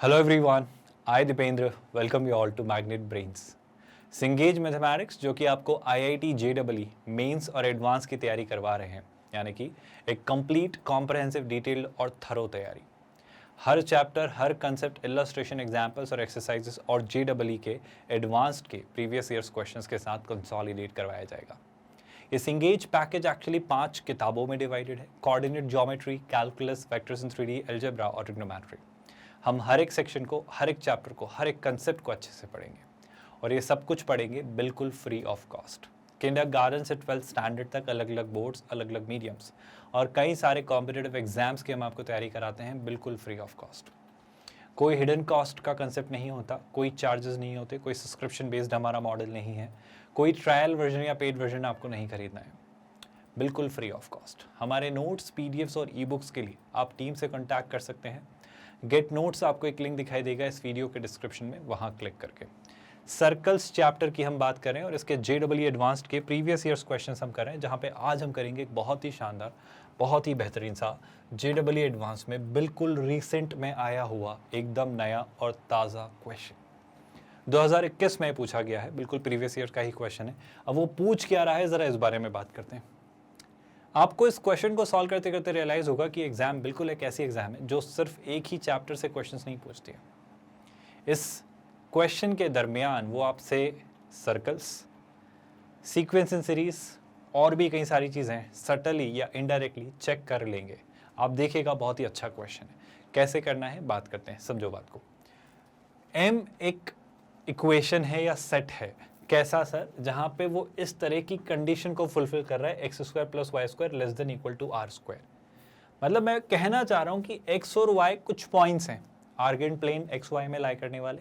Hello everyone, I Dipendra welcome you all to Magnet Brains. सिंगेज mathematics जो कि आपको IIT JEE mains और advance की तैयारी करवा रहे हैं, यानी कि एक कंप्लीट कॉम्प्रहेंसिव डिटेल्ड और थरो तैयारी। हर चैप्टर, हर कंसेप्ट, इलस्ट्रेशन, एग्जाम्पल्स और एक्सरसाइजेस और JEE के एडवांस्ड के प्रीवियस ईयर्स क्वेश्चंस के साथ कंसोलिडेट करवाया जाएगा। ये सिंगेज पैकेज एक्चुअली 5 किताबों में डिवाइडेड है: coordinate geometry, calculus, vectors in 3D, algebra और ट्रिग्नोमेट्री। हम हर एक सेक्शन को, हर एक चैप्टर को, हर एक कंसेप्ट को अच्छे से पढ़ेंगे और ये सब कुछ पढ़ेंगे बिल्कुल फ्री ऑफ कॉस्ट। किंडरगार्टन से 12th स्टैंडर्ड तक अलग अलग बोर्ड्स, अलग अलग मीडियम्स और कई सारे कॉम्पिटिटिव एग्जाम्स की हम आपको तैयारी कराते हैं बिल्कुल फ्री ऑफ कॉस्ट। कोई हिडन कॉस्ट का कंसेप्ट नहीं होता, कोई चार्जेस नहीं होते, कोई सब्सक्रिप्शन बेस्ड हमारा मॉडल नहीं है, कोई ट्रायल वर्जन या पेड वर्जन आपको नहीं खरीदना है, बिल्कुल फ्री ऑफ कॉस्ट। हमारे नोट्स, पीडीएफ्स और ई बुक्स के लिए आप टीम से कॉन्टैक्ट कर सकते हैं। गेट नोट्स आपको एक लिंक दिखाई देगा इस वीडियो के डिस्क्रिप्शन में, वहाँ क्लिक करके। सर्कल्स चैप्टर की हम बात करें और इसके JEE एडवांस्ड के प्रीवियस ईयर्स क्वेश्चंस हम करें, जहाँ पे आज हम करेंगे एक बहुत ही शानदार, बहुत ही बेहतरीन सा JEE एडवांस में बिल्कुल रिसेंट में आया हुआ एकदम नया और ताज़ा क्वेश्चन 2021 में पूछा गया है, बिल्कुल प्रीवियस ईयर का ही क्वेश्चन है। अब वो पूछ क्या रहा है, ज़रा इस बारे में बात करते हैं। आपको इस क्वेश्चन को सॉल्व करते करते रियलाइज़ होगा कि एग्ज़ाम बिल्कुल एक ऐसी एग्ज़ाम है जो सिर्फ एक ही चैप्टर से क्वेश्चंस नहीं पूछती है। इस क्वेश्चन के दरमियान वो आपसे सर्कल्स, सीक्वेंस इन सीरीज और भी कई सारी चीज़ें सटली या इनडायरेक्टली चेक कर लेंगे। आप देखिएगा, बहुत ही अच्छा क्वेश्चन है। कैसे करना है बात करते हैं, समझो बात को। M एक इक्वेशन है या सेट है, कैसा सर, जहाँ पे वो इस तरह की कंडीशन को फुलफिल कर रहा है, x² + y² <= r²। मतलब मैं कहना चाह रहा हूँ कि x और y कुछ पॉइंट्स हैं, आर्गेंट प्लेन XY में लाई करने वाले,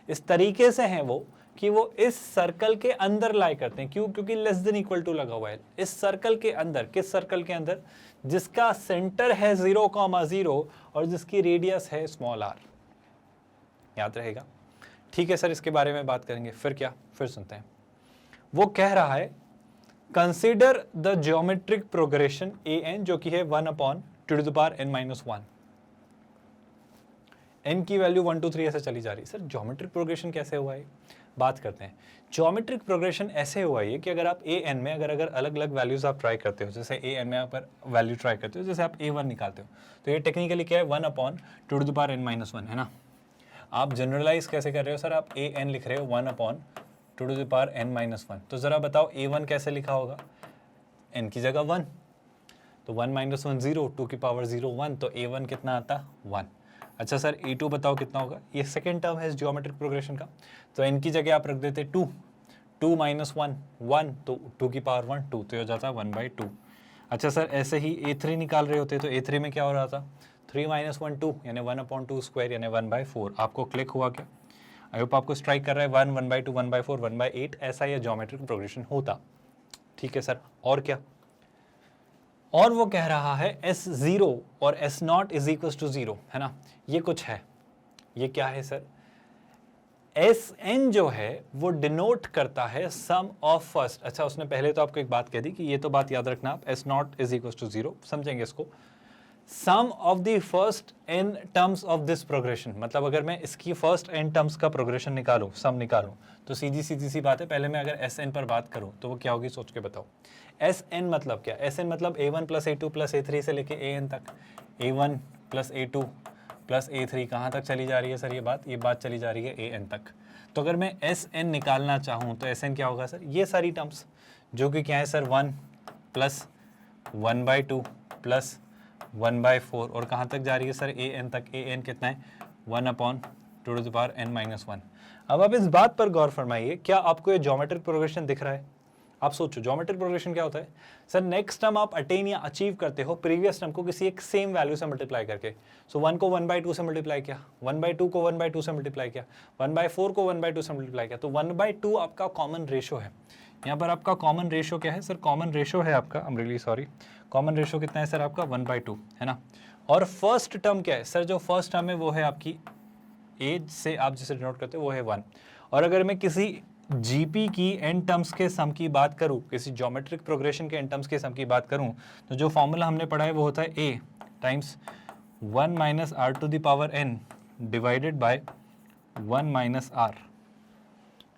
इस तरीके से हैं वो कि वो इस सर्कल के अंदर लाई करते हैं। क्यों? क्योंकि <= लगा हुआ है। इस सर्कल के अंदर, किस सर्कल के अंदर? जिसका सेंटर है 0,0 और जिसकी रेडियस है r। याद रहेगा? ठीक है सर, इसके बारे में बात करेंगे। फिर क्या? फिर सुनते हैं। वो कह रहा है consider the geometric progression an, जो कि है 1/2n-1। n की वैल्यू 1 2 3 ऐसे चली जा रही है। सर ज्योमेट्रिक प्रोग्रेशन कैसे हुआ है, बात करते हैं। ज्योमेट्रिक प्रोग्रेशन ऐसे हुआ है कि अगर आप an में अगर अलग अलग वैल्यूज आप ट्राई करते हो, जैसे an में आप वैल्यू ट्राई करते हो, जैसे आप a1 निकालते हो, तो ये टेक्निकली क्या है, 1/2n-1 है ना। आप जनरलाइज कैसे कर रहे हो सर, आप an लिख रहे हो 1/2n-1। तो ज़रा बताओ a1 कैसे लिखा होगा, n की जगह 1, तो 1 - 1 0, 2 की पावर 0 1, तो a1 कितना आता, 1। अच्छा सर a2 बताओ कितना होगा, ये सेकेंड टर्म है इस ज्योमेट्रिक प्रोग्रेशन का, तो n की जगह आप रख देते 2, 2 - 1 1, तो 2 की पावर 1 2, तो ये हो जाता 1/2। अच्छा सर ऐसे ही a3 निकाल रहे होते, तो a3 में क्या हो रहा था, 3 - 1 2, यानी 1/2² यानी 1/4। आपको क्लिक हुआ क्या? आई होप आपको स्ट्राइक कर रहा है 1 1/2 1/4 1/8, ऐसा यह ज्योमेट्रिक प्रोग्रेशन होता। ठीक है सर, और क्या? और वो कह रहा है S0 और S0 = 0, है ना। ये कुछ है, ये क्या है सर, Sn जो है वो डिनोट करता है सम ऑफ फर्स्ट। अच्छा, उसने पहले तो आपको एक बात कह दी कि ये तो बात याद रखना आप, S0 = 0, समझेंगे इसको। Sum of the first n terms of this progression, मतलब अगर मैं इसकी फर्स्ट n टर्म्स का प्रोग्रेशन निकालूं, सम निकालूं, तो सीधी सी बात है, पहले मैं अगर Sn पर बात करूं तो वो क्या होगी, सोच के बताओ। Sn मतलब क्या? Sn मतलब a1 + a2 + a3 से लेके an तक, a1 + a2 + a3 कहाँ तक चली जा रही है सर ये बात चली जा रही है an तक। तो अगर मैं Sn निकालना चाहूँ तो Sn क्या होगा सर, ये सारी टर्म्स जो कि क्या है सर, 1 + 1/2 + 1/4, और कहाँ तक जा रही है सर, an तक। an कितना है, 1/2n-1। अब आप इस बात पर गौर फरमाइए, क्या आपको ये ज्योमेट्रिक प्रोग्रेशन दिख रहा है? आप सोचो ज्योमेट्रिक प्रोग्रेशन क्या होता है सर, नेक्स्ट टर्म आप अटेन या अचीव करते हो प्रीवियस टर्म को किसी एक सेम वैल्यू से मल्टीप्लाई करके। सो 1 को 1/2 से मल्टीप्लाई किया, 1/2 को 1/2 से मल्टीप्लाई किया, 1/4 को 1/2 से मल्टीप्लाई किया, तो 1/2 आपका कॉमन रेशो है। यहाँ पर आपका कॉमन रेशो क्या है सर, कॉमन रेशो है आपका, आई am really sorry, common ratio कितना है सर आपका, 1/2, है ना। और फर्स्ट टर्म क्या है सर, जो फर्स्ट टर्म है वो है आपकी एज से आप जिसे डिनोट करते हो वो है 1। और अगर मैं किसी जीपी की n टर्म्स के सम की बात करूं, किसी ज्योमेट्रिक प्रोग्रेशन के n टर्म्स के सम की बात करूं, तो जो फॉर्मूला हमने पढ़ा है वो होता है a times 1 - r⁴ n divided by 1 minus R.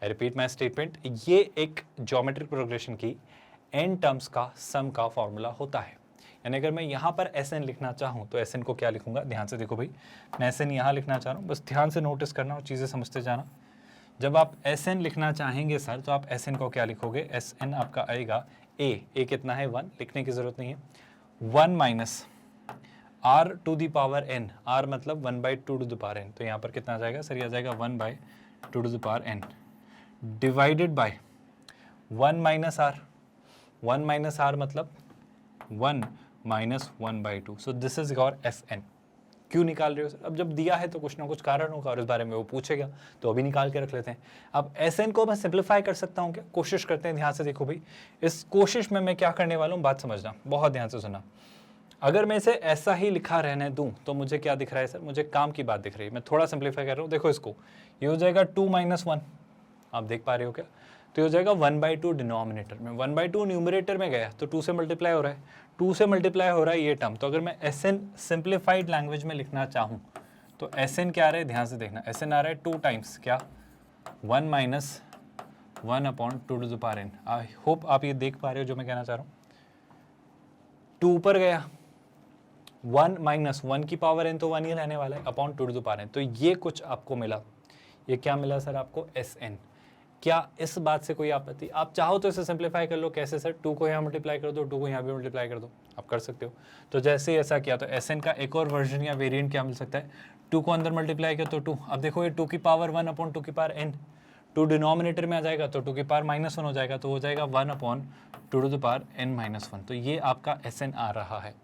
I repeat my statement, ये एक ज्योमेट्रिक प्रोग्रेशन की n टर्म्स का सम का फॉर्मूला होता है। यानी अगर मैं यहाँ पर Sn लिखना चाहूँ तो Sn को क्या लिखूंगा, ध्यान से देखो भाई, मैं Sn यहाँ लिखना चाह रहा हूँ, बस ध्यान से नोटिस करना और चीज़ें समझते जाना। जब आप Sn लिखना चाहेंगे सर तो आप Sn को क्या लिखोगे, Sn आपका आएगा a कितना है 1, लिखने की ज़रूरत नहीं है, 1 minus r to the power n, r मतलब 1/2 टू द पावर n, तो यहाँ पर कितना आ जाएगा सर, ये आ जाएगा 1/2 to the power n divided by 1 minus r, 1 minus r मतलब 1 minus 1/2, so this is your Sn। क्यों निकाल रहे हो सर, अब जब दिया है तो कुछ ना कुछ कारण होगा और इस बारे में वो पूछेगा, तो अभी निकाल के रख लेते हैं। अब Sn को मैं सिंप्लीफाई कर सकता हूँ क्या, कोशिश करते हैं, ध्यान से देखो भाई, इस कोशिश में मैं क्या करने वाला हूँ, बात समझना, बहुत ध्यान से सुना। अगर मैं इसे ऐसा ही लिखा रहने दूं तो मुझे क्या दिख रहा है सर, मुझे काम की बात दिख रही है, मैं थोड़ा सिंप्लीफाई कर रहा हूँ। देखो इसको, ये हो जाएगा 2 माइनस 1, आप देख पा रहे हो क्या, तो ये हो जाएगा 1/2 डिनोमिनेटर में, 1/2 न्यूमरेटर में गया तो 2 से मल्टीप्लाई हो रहा है, 2 से मल्टीप्लाई हो रहा है ये टर्म। तो अगर मैं Sn सिंप्लीफाइड लैंग्वेज में लिखना चाहूँ तो Sn क्या आ रहा है, ध्यान से देखना, Sn आ रहा है 2 टाइम्स क्या, 1 minus 1/2 to the power n। I hope आप ये देख पा रहे हो जो मैं कहना चाह रहा हूँ। 2 ऊपर गया, 1 माइनस 1 की पावर n तो 1 ही रहने वाला है, upon 2 to the power n, तो ये कुछ आपको मिला, ये क्या मिला सर आपको, Sn। क्या इस बात से कोई आपत्ति, आप चाहो तो इसे सिंप्लीफाई कर लो, कैसे सर, 2 को यहाँ मल्टीप्लाई कर दो, 2 को यहाँ भी मल्टीप्लाई कर दो, आप कर सकते हो। तो जैसे ही ऐसा किया तो Sn का एक और वर्जन या वेरिएंट क्या मिल सकता है, 2 को अंदर मल्टीप्लाई किया तो 2, अब देखो ये 2 की पावर 1 अपॉन 2 की पावर n, 2 डिनोमिनेटर में आ जाएगा तो 2 की पावर -1 हो जाएगा, तो हो जाएगा 1 upon 2 to the power n-1। तो ये आपका Sn आ रहा है,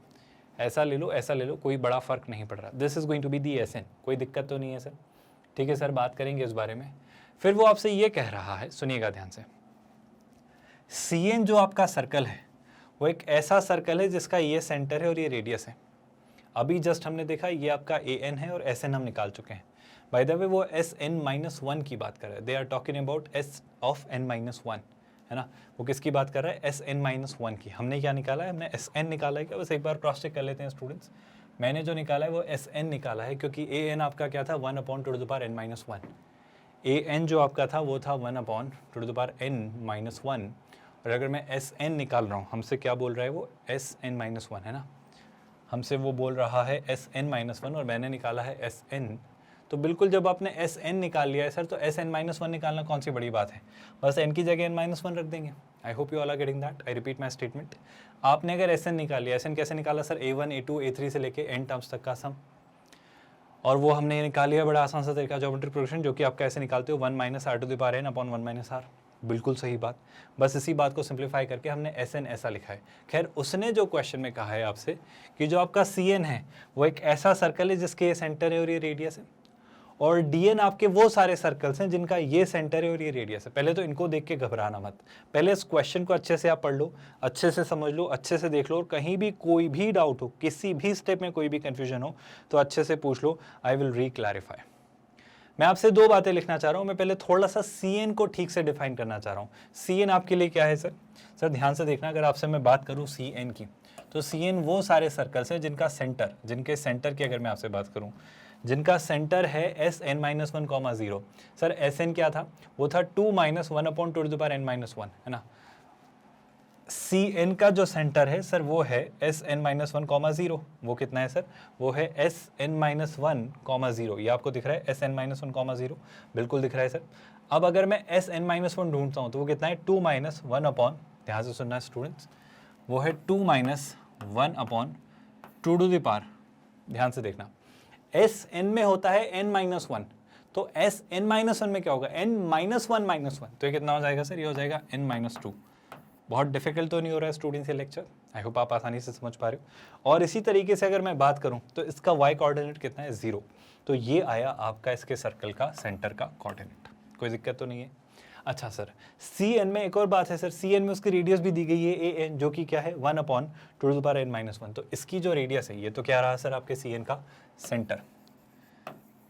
ऐसा ले लो ऐसा ले लो, कोई बड़ा फर्क नहीं पड़ रहा, this is going to be the Sn, कोई दिक्कत तो नहीं है सर, ठीक है सर, बात करेंगे इस बारे में। फिर वो आपसे ये कह रहा है, सुनिएगा ध्यान से, Cn जो आपका सर्कल है वो एक ऐसा सर्कल है जिसका ये सेंटर है और ये रेडियस है। अभी जस्ट हमने देखा ये आपका An है और Sn हम निकाल चुके हैं। बाय द वे वो Sn-1 की बात कर रहे हैं, they are talking about S of n-1, है ना, वो किसकी बात कर रहा है, Sn-1 की। हमने क्या निकाला है, हमने Sn निकाला है क्या, बस एक बार क्रॉस चेक कर लेते हैं स्टूडेंट्स। मैंने जो निकाला है वो Sn निकाला है, क्योंकि An आपका क्या था, 1 upon 2 to the power n-1, An जो आपका था वो था 1 upon 2 to the power n-1, और अगर मैं Sn निकाल रहा हूँ, हमसे क्या बोल रहा है वो, Sn-1 है ना, हमसे वो बोल रहा है Sn-1 और मैंने निकाला है Sn। तो बिल्कुल जब आपने Sn निकाल लिया है सर तो Sn-1 निकालना कौन सी बड़ी बात है, बस n की जगह n-1 रख देंगे। I hope you all are getting that. I repeat my statement, आपने अगर Sn निकाल लिया, Sn कैसे निकाला सर, a1 a2 a3 से लेके n टर्म्स तक का सम, और वो हमने निकाल लिया बड़ा आसान सा तरीका, ज्योमेट्रिक प्रोग्रेशन, जो कि आप कैसे निकालते हो, 1 minus r to the power n upon 1 minus r, बिल्कुल सही बात। बस इसी बात को सिंप्लीफाई करके हमने Sn ऐसा लिखा है। खैर उसने जो क्वेश्चन में कहा है आपसे कि जो आपका Cn है वो एक ऐसा सर्कल है जिसके ये सेंटर है और ये रेडियस है, और Dn आपके वो सारे सर्कल्स हैं जिनका ये सेंटर है और ये रेडियस है। पहले तो इनको देख के घबराना मत, पहले इस क्वेश्चन को अच्छे से आप पढ़ लो, अच्छे से समझ लो, अच्छे से देख लो, और कहीं भी कोई भी डाउट हो, किसी भी स्टेप में कोई भी कंफ्यूजन हो तो अच्छे से पूछ लो, आई विल री-क्लैरिफाई। मैं आपसे 2 बातें लिखना चाह रहा हूँ। मैं पहले थोड़ा सा Cn को ठीक से डिफाइन करना चाह रहा हूँ। Cn आपके लिए क्या है सर, सर ध्यान से देखना, अगर आपसे मैं बात करूँ Cn की, तो Cn वो सारे सर्कल्स हैं जिनका सेंटर, जिनके सेंटर की अगर मैं आपसे बात करूँ, जिनका सेंटर है Sn-1, 0। सर Sn क्या था, वो था 2 minus 1 upon 2 to the power n-1, है ना। Cn का जो सेंटर है सर वो है Sn-1, 0, वो कितना है सर, वो है Sn-1, 0, ये आपको दिख रहा है Sn-1, 0, बिल्कुल दिख रहा है सर। अब अगर मैं Sn-1 ढूंढता हूँ तो वो कितना है, 2 माइनस 1 अपॉन, ध्यान से सुनना स्टूडेंट्स, वो है 2 minus 1 upon 2 to the power, ध्यान से देखना, Sn में होता है n-1, तो Sn-1 में क्या होगा, n-1, तो ये कितना हो जाएगा सर, ये हो जाएगा n-2। बहुत डिफिकल्ट तो नहीं हो रहा है स्टूडेंट्स ये लेक्चर, आई होप आप आसानी से समझ पा रहे हो। और इसी तरीके से अगर मैं बात करूं तो इसका y कोऑर्डिनेट कितना है, 0, तो ये आया आपका इसके सर्कल का सेंटर का कोऑर्डिनेट, कोई दिक्कत तो नहीं है। अच्छा सर Cn में एक और बात है सर, Cn में उसकी रेडियस भी दी गई है An, जो कि क्या है 1 upon 2 to the power n-1, तो इसकी जो रेडियस है ये तो क्या रहा सर आपके Cn का सेंटर,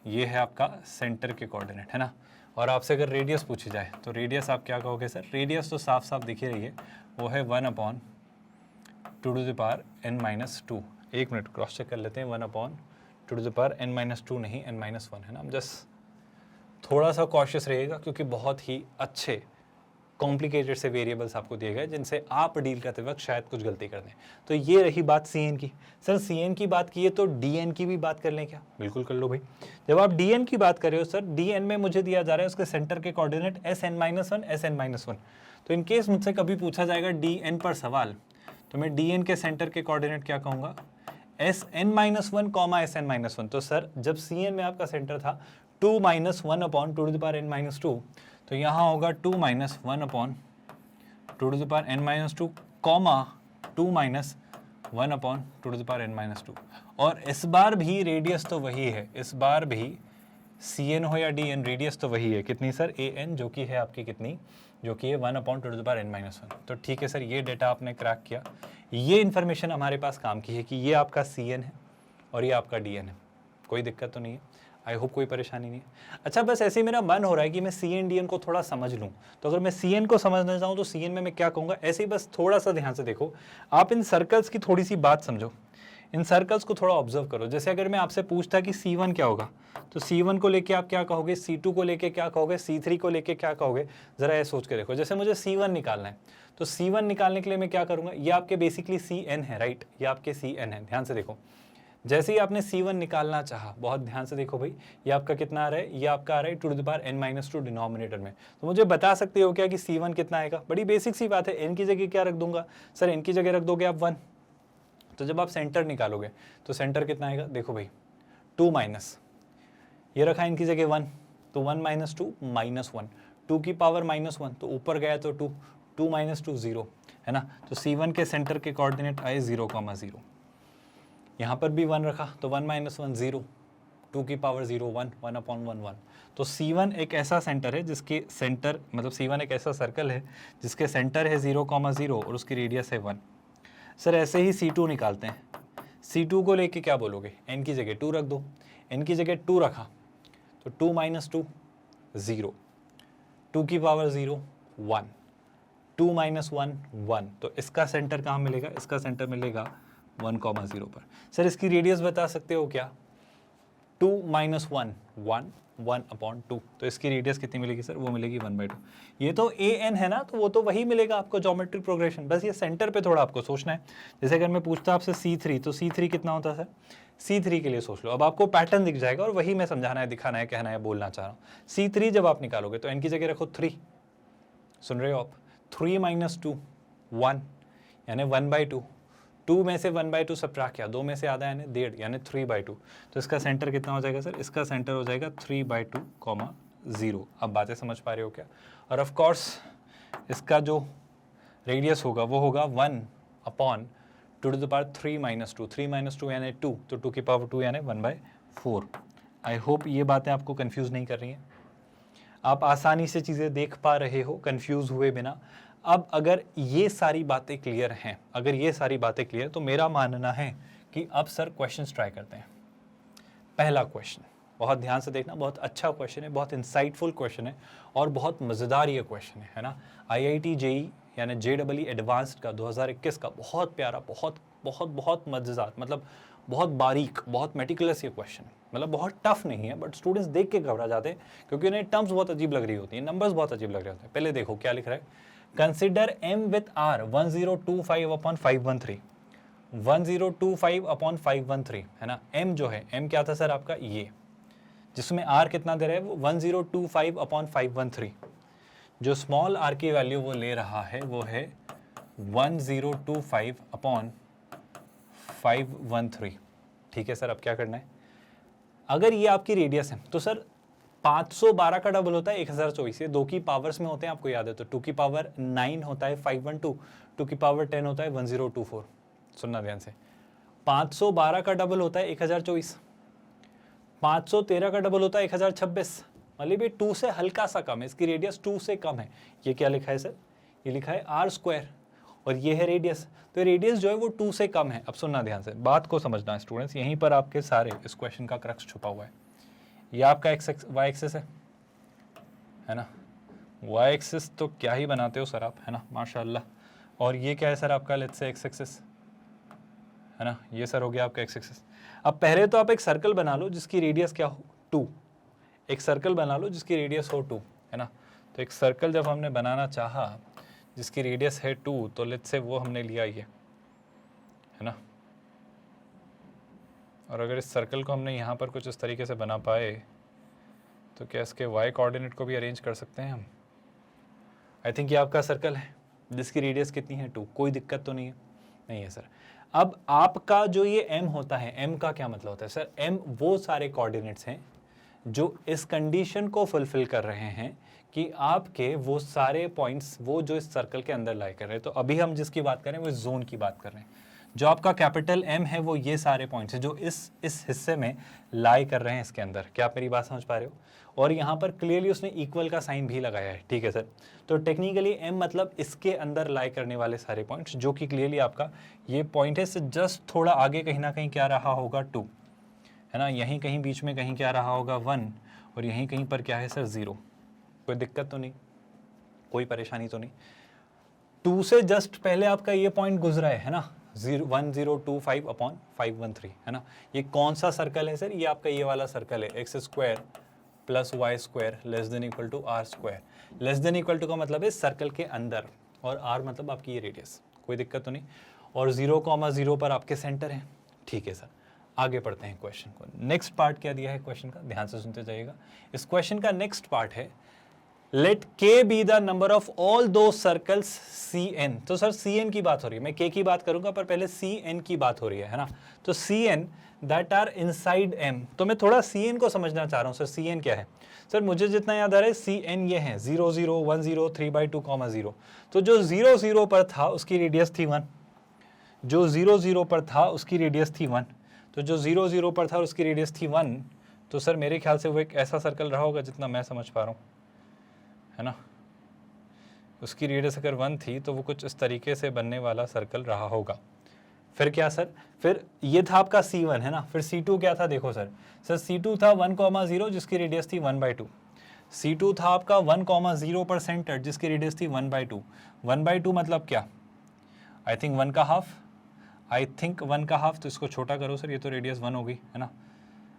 ये है आपका सेंटर के कोऑर्डिनेट, है ना। और आपसे अगर रेडियस पूछी जाए तो रेडियस आप क्या कहोगे सर, रेडियस तो साफ साफ दिख ही रही है, वो है 1 upon 2 to the power n-2। एक मिनट क्रॉस चेक कर लेते हैं, 1 upon to the power n-2 नहीं n-1 है ना। जस्ट थोड़ा सा कॉशियस रहिएगा क्योंकि बहुत ही अच्छे कॉम्प्लिकेटेड से वेरिएबल्स आपको दिए गए जिनसे आप डील करते वक्त शायद कुछ गलती कर दें। तो ये रही बात CN की। सर CN की बात की है तो DN की भी बात कर लें क्या? बिल्कुल कर लो भाई। जब आप DN की बात कर रहे हो सर, DN में मुझे दिया जा रहा है उसके सेंटर के कोऑर्डिनेट SN-1 SN-1। तो इन केस मुझसे कभी पूछा जाएगा DN पर सवाल, तो मैं DN के सेंटर के कोऑर्डिनेट क्या कहूँगा? SN-1, SN-1। तो सर जब CN में आपका सेंटर था 2 - 1 upon two to the power n-2, तो यहाँ होगा 2 - 1 upon two to the power n-2 comma 2 - 1 upon two to the power n-2। और इस बार भी रेडियस तो वही है, इस बार भी CN हो या DN, रेडियस तो वही है। कितनी सर? AN, जो कि है आपकी कितनी? जो कि है 1 upon two to the power n-1। तो ठीक है सर, ये डेटा आपने क्रैक किया, ये इन्फॉर्मेशन हमारे पास काम की है कि ये आपका CN है और ये आपका DN है। कोई दिक्कत तो नहीं है? आई होप कोई परेशानी नहीं है। अच्छा, बस ऐसे ही मेरा मन हो रहा है कि मैं CN DN को थोड़ा समझ लूँ। तो अगर मैं CN को समझना चाहूँ तो CN में मैं क्या कहूँगा? ऐसे ही बस थोड़ा सा ध्यान से देखो, आप इन सर्कल्स की थोड़ी सी बात समझो, इन सर्कल्स को थोड़ा ऑब्जर्व करो। जैसे अगर मैं आपसे पूछता कि C1 क्या होगा, तो C1 को लेके आप क्या कहोगे, C2 को लेके क्या कहोगे, C3 को लेके क्या कहोगे? ज़रा ये सोच के देखो। जैसे मुझे C1 निकालना है, तो C1 निकालने के लिए मैं क्या करूँगा? ये आपके बेसिकली CN है, राइट? ये आपके CN है। ध्यान से देखो, जैसे ही आपने C1 निकालना चाहा, बहुत ध्यान से देखो भाई, ये आपका कितना आ रहा है? ये आपका आ रहा है two to the power n-2 denominator में। तो मुझे बता सकते हो क्या कि C1 कितना आएगा? बड़ी बेसिक सी बात है, n की जगह क्या रख दूंगा? सर n की जगह रख दोगे आप 1। तो जब आप सेंटर निकालोगे तो सेंटर कितना आएगा? देखो भाई, 2 माइनस, ये रखा इनकी जगह 1, तो 1 - 2 -1, 2 की पावर -1, तो ऊपर गया तो 2, 2 - 2 0 है ना। तो C1 के सेंटर के कोऑर्डिनेट आए 0,0। यहाँ पर भी 1 रखा तो 1 - 1 0, 2 की पावर 0 1, 1 अपॉन 1 1। तो C1 एक ऐसा सेंटर है जिसके सेंटर, मतलब C1 एक ऐसा सर्कल है जिसके सेंटर है 0,0 और उसकी रेडियस है 1। सर ऐसे ही C2 निकालते हैं। C2 को लेके क्या बोलोगे? n की जगह 2 रख दो, n की जगह 2 रखा तो 2 - 2 0, 2 की पावर 0 1, 2 - 1 1। तो इसका सेंटर कहाँ मिलेगा? इसका सेंटर मिलेगा 1,0 पर। सर इसकी रेडियस बता सकते हो क्या? 2 - 1 1, 1 अपॉन 2। तो इसकी रेडियस कितनी मिलेगी सर? वो मिलेगी 1/2। ये तो AN है ना, तो वो तो वही मिलेगा आपको ज्योमेट्रिक प्रोग्रेशन। बस ये सेंटर पे थोड़ा आपको सोचना है। जैसे अगर मैं पूछता आपसे C3, तो C3 कितना होता है सर? C3 के लिए सोच लो। अब आपको पैटर्न दिख जाएगा और वही मैं समझाना है, दिखाना है, कहना है, बोलना चाह रहा हूँ। C3 जब आप निकालोगे तो n की जगह रखो 3, सुन रहे हो आप? 3 - 2 1, यानी 1/2। 2 में से 1/2 सब्ट्रैक्ट किया, 2 में से आधा यानी 1.5, यानी 3/2। तो इसका सेंटर कितना हो जाएगा सर? इसका सेंटर हो जाएगा 3/2, 0। अब बातें समझ पा रहे हो क्या? और ऑफ कोर्स इसका जो रेडियस होगा वो होगा 1 upon two to the power 3 - 2। 3 - 2 यानी 2, तो 2 की पावर 2 यानी 1/4। आई होप ये बातें आपको कंफ्यूज नहीं कर रही हैं, आप आसानी से चीज़ें देख पा रहे हो कंफ्यूज हुए बिना। अब अगर ये सारी बातें क्लियर हैं, अगर ये सारी बातें क्लियर, तो मेरा मानना है कि अब सर क्वेश्चंस ट्राई करते हैं। पहला क्वेश्चन बहुत ध्यान से देखना, बहुत अच्छा क्वेश्चन है, बहुत इंसाइटफुल क्वेश्चन है और बहुत मज़ेदार ये क्वेश्चन है ना। IIT JEE यानी JEE एडवांस्ड का 2021 का बहुत प्यारा, बहुत बहुत बहुत मज़ेदार, मतलब बहुत बारीक, बहुत मेटिकुलस ये क्वेश्चन है। मतलब बहुत टफ नहीं है, बट स्टूडेंट्स देख के घबरा जाते हैं क्योंकि उन्हें टर्म्स बहुत अजीब लग रही होती हैं, नंबर्स बहुत अजीब लग रहे होते हैं। पहले देखो क्या लिख रहा है, consider m with r 1025 upon 513, 1025 upon 513 है ना। m जो है, m क्या था सर आपका? ये, जिसमें r कितना दे रहा है? वो 1025 अपॉन 513। जो स्मॉल r की वैल्यू वो ले रहा है वो है 1025 अपॉन 513। ठीक है सर, अब क्या करना है? अगर ये आपकी रेडियस है तो सर 512 का डबल होता है 1024, ये 2 की पावर्स में होते हैं, आपको याद है। तो 2 की पावर 9 होता है 512, 2 की पावर 10 होता है 1024। सुनना ध्यान से, 512 का डबल होता है 1024, 513 का डबल होता है 1026, मतलब ये 2 से हल्का सा कम है, इसकी रेडियस 2 से कम है। ये क्या लिखा है सर? ये लिखा है r², और ये है रेडियस। तो रेडियस जो है वो 2 से कम है। अब सुनना ध्यान से, बात को समझना स्टूडेंट्स, यहीं पर आपके सारे इस क्वेश्चन का क्रक्स छुपा हुआ है। ये आपका y एक्सिस है ना, y एक्सिस तो क्या ही बनाते हो सर आप, है ना, माशाल्लाह। और ये क्या है सर आपका, लेट्स से x एक्सिस है ना, ये सर हो गया आपका एक्स एक्सिस। अब पहले तो आप एक सर्कल बना लो जिसकी रेडियस क्या हो 2, एक सर्कल बना लो जिसकी रेडियस हो 2, है ना। तो एक सर्कल जब हमने बनाना चाहा जिसकी रेडियस है 2, तो लेट्स से वो हमने लिया ये, है ना। और अगर इस सर्कल को हमने यहाँ पर कुछ इस तरीके से बना पाए तो क्या इसके y कोऑर्डिनेट को भी अरेंज कर सकते हैं हम। आई थिंक ये आपका सर्कल है जिसकी रेडियस कितनी है 2, कोई दिक्कत तो नहीं है, नहीं है सर। अब आपका जो ये m होता है, m का क्या मतलब होता है सर, m वो सारे कोऑर्डिनेट्स हैं जो इस कंडीशन को फुलफिल कर रहे हैं कि आपके वो सारे पॉइंट्स वो जो इस सर्कल के अंदर लाई कर रहे हैं। तो अभी हम जिसकी बात कर रहे हैं वो इस जोन की बात कर रहे हैं। जो आपका कैपिटल M है वो ये सारे पॉइंट्स हैं जो इस हिस्से में लाई कर रहे हैं इसके अंदर। क्या आप मेरी बात समझ पा रहे हो? और यहाँ पर क्लियरली उसने इक्वल का साइन भी लगाया है, ठीक है सर। तो टेक्निकली M मतलब इसके अंदर लाई करने वाले सारे पॉइंट्स, जो कि क्लियरली आपका ये पॉइंट है, इससे जस्ट थोड़ा आगे कहीं ना कहीं क्या रहा होगा 2, है ना। यहीं कहीं बीच में कहीं क्या रहा होगा 1, और यहीं कहीं पर क्या है सर 0। कोई दिक्कत तो नहीं, कोई परेशानी तो नहीं। 2 से जस्ट पहले आपका ये पॉइंट गुजरा है ना, 1025/513, है ना। ये कौन सा सर्कल है सर? ये आपका ये वाला सर्कल है, x² + y² <= r²। Less than equal to का मतलब है सर्कल के अंदर, और r मतलब आपकी ये रेडियस। कोई दिक्कत तो नहीं। और 0,0 पर आपके सेंटर है, ठीक है सर। आगे पढ़ते हैं क्वेश्चन को। नेक्स्ट पार्ट क्या दिया है क्वेश्चन का, ध्यान से सुनते जाइएगा। इस क्वेश्चन का नेक्स्ट पार्ट है, let k be the number of all दो सर्कल्स Cn। तो सर Cn की बात हो रही है, मैं k की बात करूंगा पर पहले Cn की बात हो रही है ना। तो Cn that are inside M। तो मैं थोड़ा Cn को समझना चाह रहा हूं सर। Cn क्या है सर? मुझे जितना याद आ रहा है Cn ये है 0 0 1 0 3/2, 0। तो जो 0 0 पर था उसकी रेडियस थी 1, जो 0 0 पर था उसकी रेडियस थी 1। तो जो 0 0 पर था उसकी रेडियस थी 1, तो सर मेरे ख्याल से वो एक ऐसा सर्कल रहा होगा जितना मैं समझ पा रहा हूँ, है ना। उसकी रेडियस अगर 1 थी तो वो कुछ इस तरीके से बनने वाला सर्कल रहा होगा। फिर क्या सर? फिर ये था आपका C1, है ना। फिर C2 क्या था? देखो सर, C2 था 1,0 जिसकी रेडियस थी 1/2। C2 था आपका 1,0 पर सेंटर जिसकी रेडियस थी 1/2। 1/2 मतलब क्या? आई थिंक 1 का हाफ, तो इसको छोटा करो सर, ये तो रेडियस 1 होगी, है ना।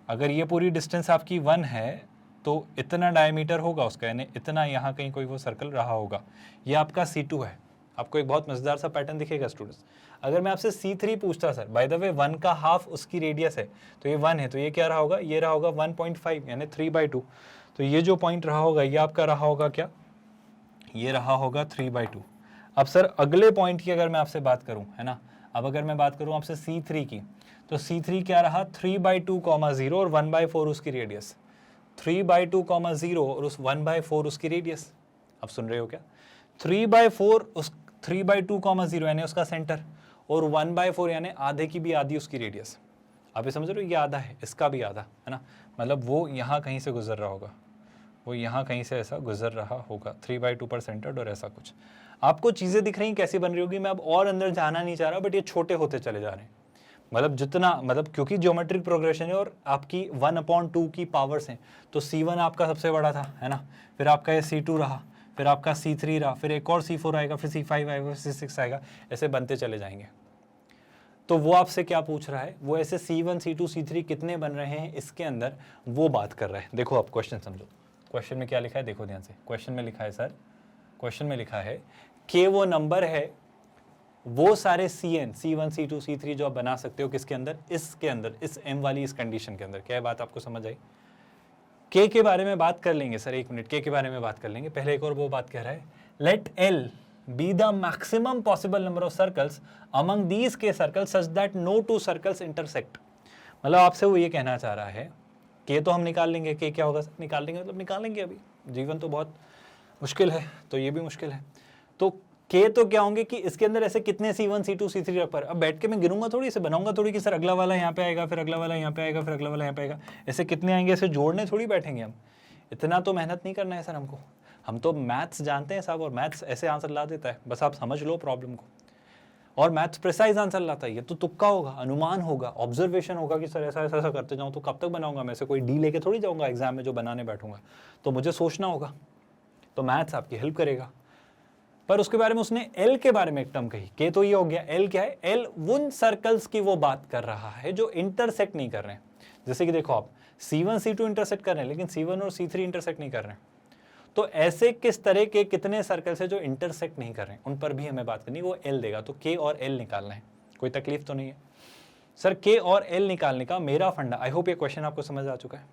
अगर ये पूरी डिस्टेंस आपकी 1 है तो इतना डायमीटर होगा उसका, यानी इतना यहाँ कहीं कोई वो सर्कल रहा होगा। ये आपका C2 है। आपको एक बहुत मजेदार सा पैटर्न दिखेगा स्टूडेंट्स। अगर मैं आपसे C3 पूछता सर, बाय द वे 1 का हाफ उसकी रेडियस है, तो ये 1 है, तो ये क्या रहा होगा? ये रहा होगा 1.5 यानी 3/2। तो ये जो पॉइंट रहा होगा ये आपका रहा होगा क्या? ये रहा होगा 3/2। अब सर अगले पॉइंट की अगर मैं आपसे बात करूं, है ना, अब अगर मैं बात करूं आपसे C3 की, तो C3 क्या रहा? 3/2, 0 और 1/4 उसकी रेडियस। 3/2, 0 और उस 1/4 उसकी रेडियस। अब सुन रहे हो क्या? 3/4 उस 3/2, 0 यानी उसका सेंटर, और 1/4 यानी आधे की भी आधी उसकी रेडियस। आप ये समझ रहे हो? ये आधा है, इसका भी आधा, है ना। मतलब वो यहाँ कहीं से गुजर रहा होगा, वो यहाँ कहीं से ऐसा गुजर रहा होगा, 3/2 पर सेंटर्ड और ऐसा कुछ। आपको चीज़ें दिख रही हैं कैसी बन रही होगी? मैं अब और अंदर जाना नहीं चाह रहा, बट ये छोटे होते चले जा रहे हैं। मतलब जितना, मतलब क्योंकि ज्योमेट्रिक प्रोग्रेशन है और आपकी 1/2 की पावर्स हैं, तो C1 आपका सबसे बड़ा था, है ना। फिर आपका ये C2 रहा, फिर आपका C3 रहा, फिर एक और C4 आएगा, फिर C5 आएगा, फिर C6 आएगा, ऐसे बनते चले जाएंगे। तो वो आपसे क्या पूछ रहा है? वो ऐसे C1 C2 C3 कितने बन रहे हैं इसके अंदर, वो बात कर रहा है। देखो आप क्वेश्चन समझो, क्वेश्चन में क्या लिखा है, देखो ध्यान से। क्वेश्चन में लिखा है सर, क्वेश्चन में लिखा है कि वो नंबर है, वो सारे Cn C1 C2 C3 जो आप बना सकते हो किसके अंदर? इसके अंदर, इस M वाली इस कंडीशन के अंदर। क्या है बात? आपको समझ आई? K के बारे में बात कर लेंगे सर, एक मिनट, K के बारे में बात कर लेंगे। पहले एक और वो बात कह रहा है, let L be the maximum possible number of circles among these k circles such that no two circles intersect. मतलब आपसे वो ये कहना चाह रहा है, K तो हम निकाल लेंगे, K क्या होगा सर? निकाल लेंगे, मतलब निकालेंगे, अभी जीवन तो बहुत मुश्किल है, तो ये भी मुश्किल है। तो K तो क्या होंगे कि इसके अंदर ऐसे कितने C1 C2 C3 पर, अब बैठ के मैं गिनूंगा थोड़ी, इसे बनाऊंगा थोड़ी कि सर अगला वाला यहाँ पे आएगा, फिर अगला वाला यहाँ पे आएगा, फिर अगला वाला यहाँ पे आएगा, ऐसे कितने आएंगे, ऐसे जोड़ने थोड़ी बैठेंगे हम। इतना तो मेहनत नहीं करना है सर हमको, हम तो मैथ्स जानते हैं साहब, और मैथ्स ऐसे आंसर ला देता है, बस आप समझ लो प्रॉब्लम को। और मैथ्स प्रिसाइज आंसर लाता है, ये तो तुक्का होगा, अनुमान होगा, ऑब्जर्वेशन होगा कि सर ऐसा ऐसा ऐसा करते जाऊँ तो कब तक बनाऊंगा मैं, से कोई डी लेके थोड़ी जाऊँगा एग्जाम में जो बनाने बैठूंगा, तो मुझे सोचना होगा। तो मैथ्स आपकी हेल्प करेगा। पर उसके बारे में उसने एल के बारे में एक टर्म कही। के तो ये हो गया, एल क्या है? एल उन सर्कल्स की वो बात कर रहा है जो इंटरसेक्ट नहीं कर रहे हैं। जैसे कि देखो आप C1 C2 इंटरसेक्ट कर रहे हैं लेकिन C1 और C3 इंटरसेक्ट नहीं कर रहे हैं। तो ऐसे किस तरह के कितने सर्कल्स है जो इंटरसेक्ट नहीं कर रहे हैं, उन पर भी हमें बात करनी, वो एल देगा। तो के और एल निकालना है, कोई तकलीफ तो नहीं है सर। के और एल निकालने का मेरा फंडा, आई होप ये क्वेश्चन आपको समझ आ चुका है।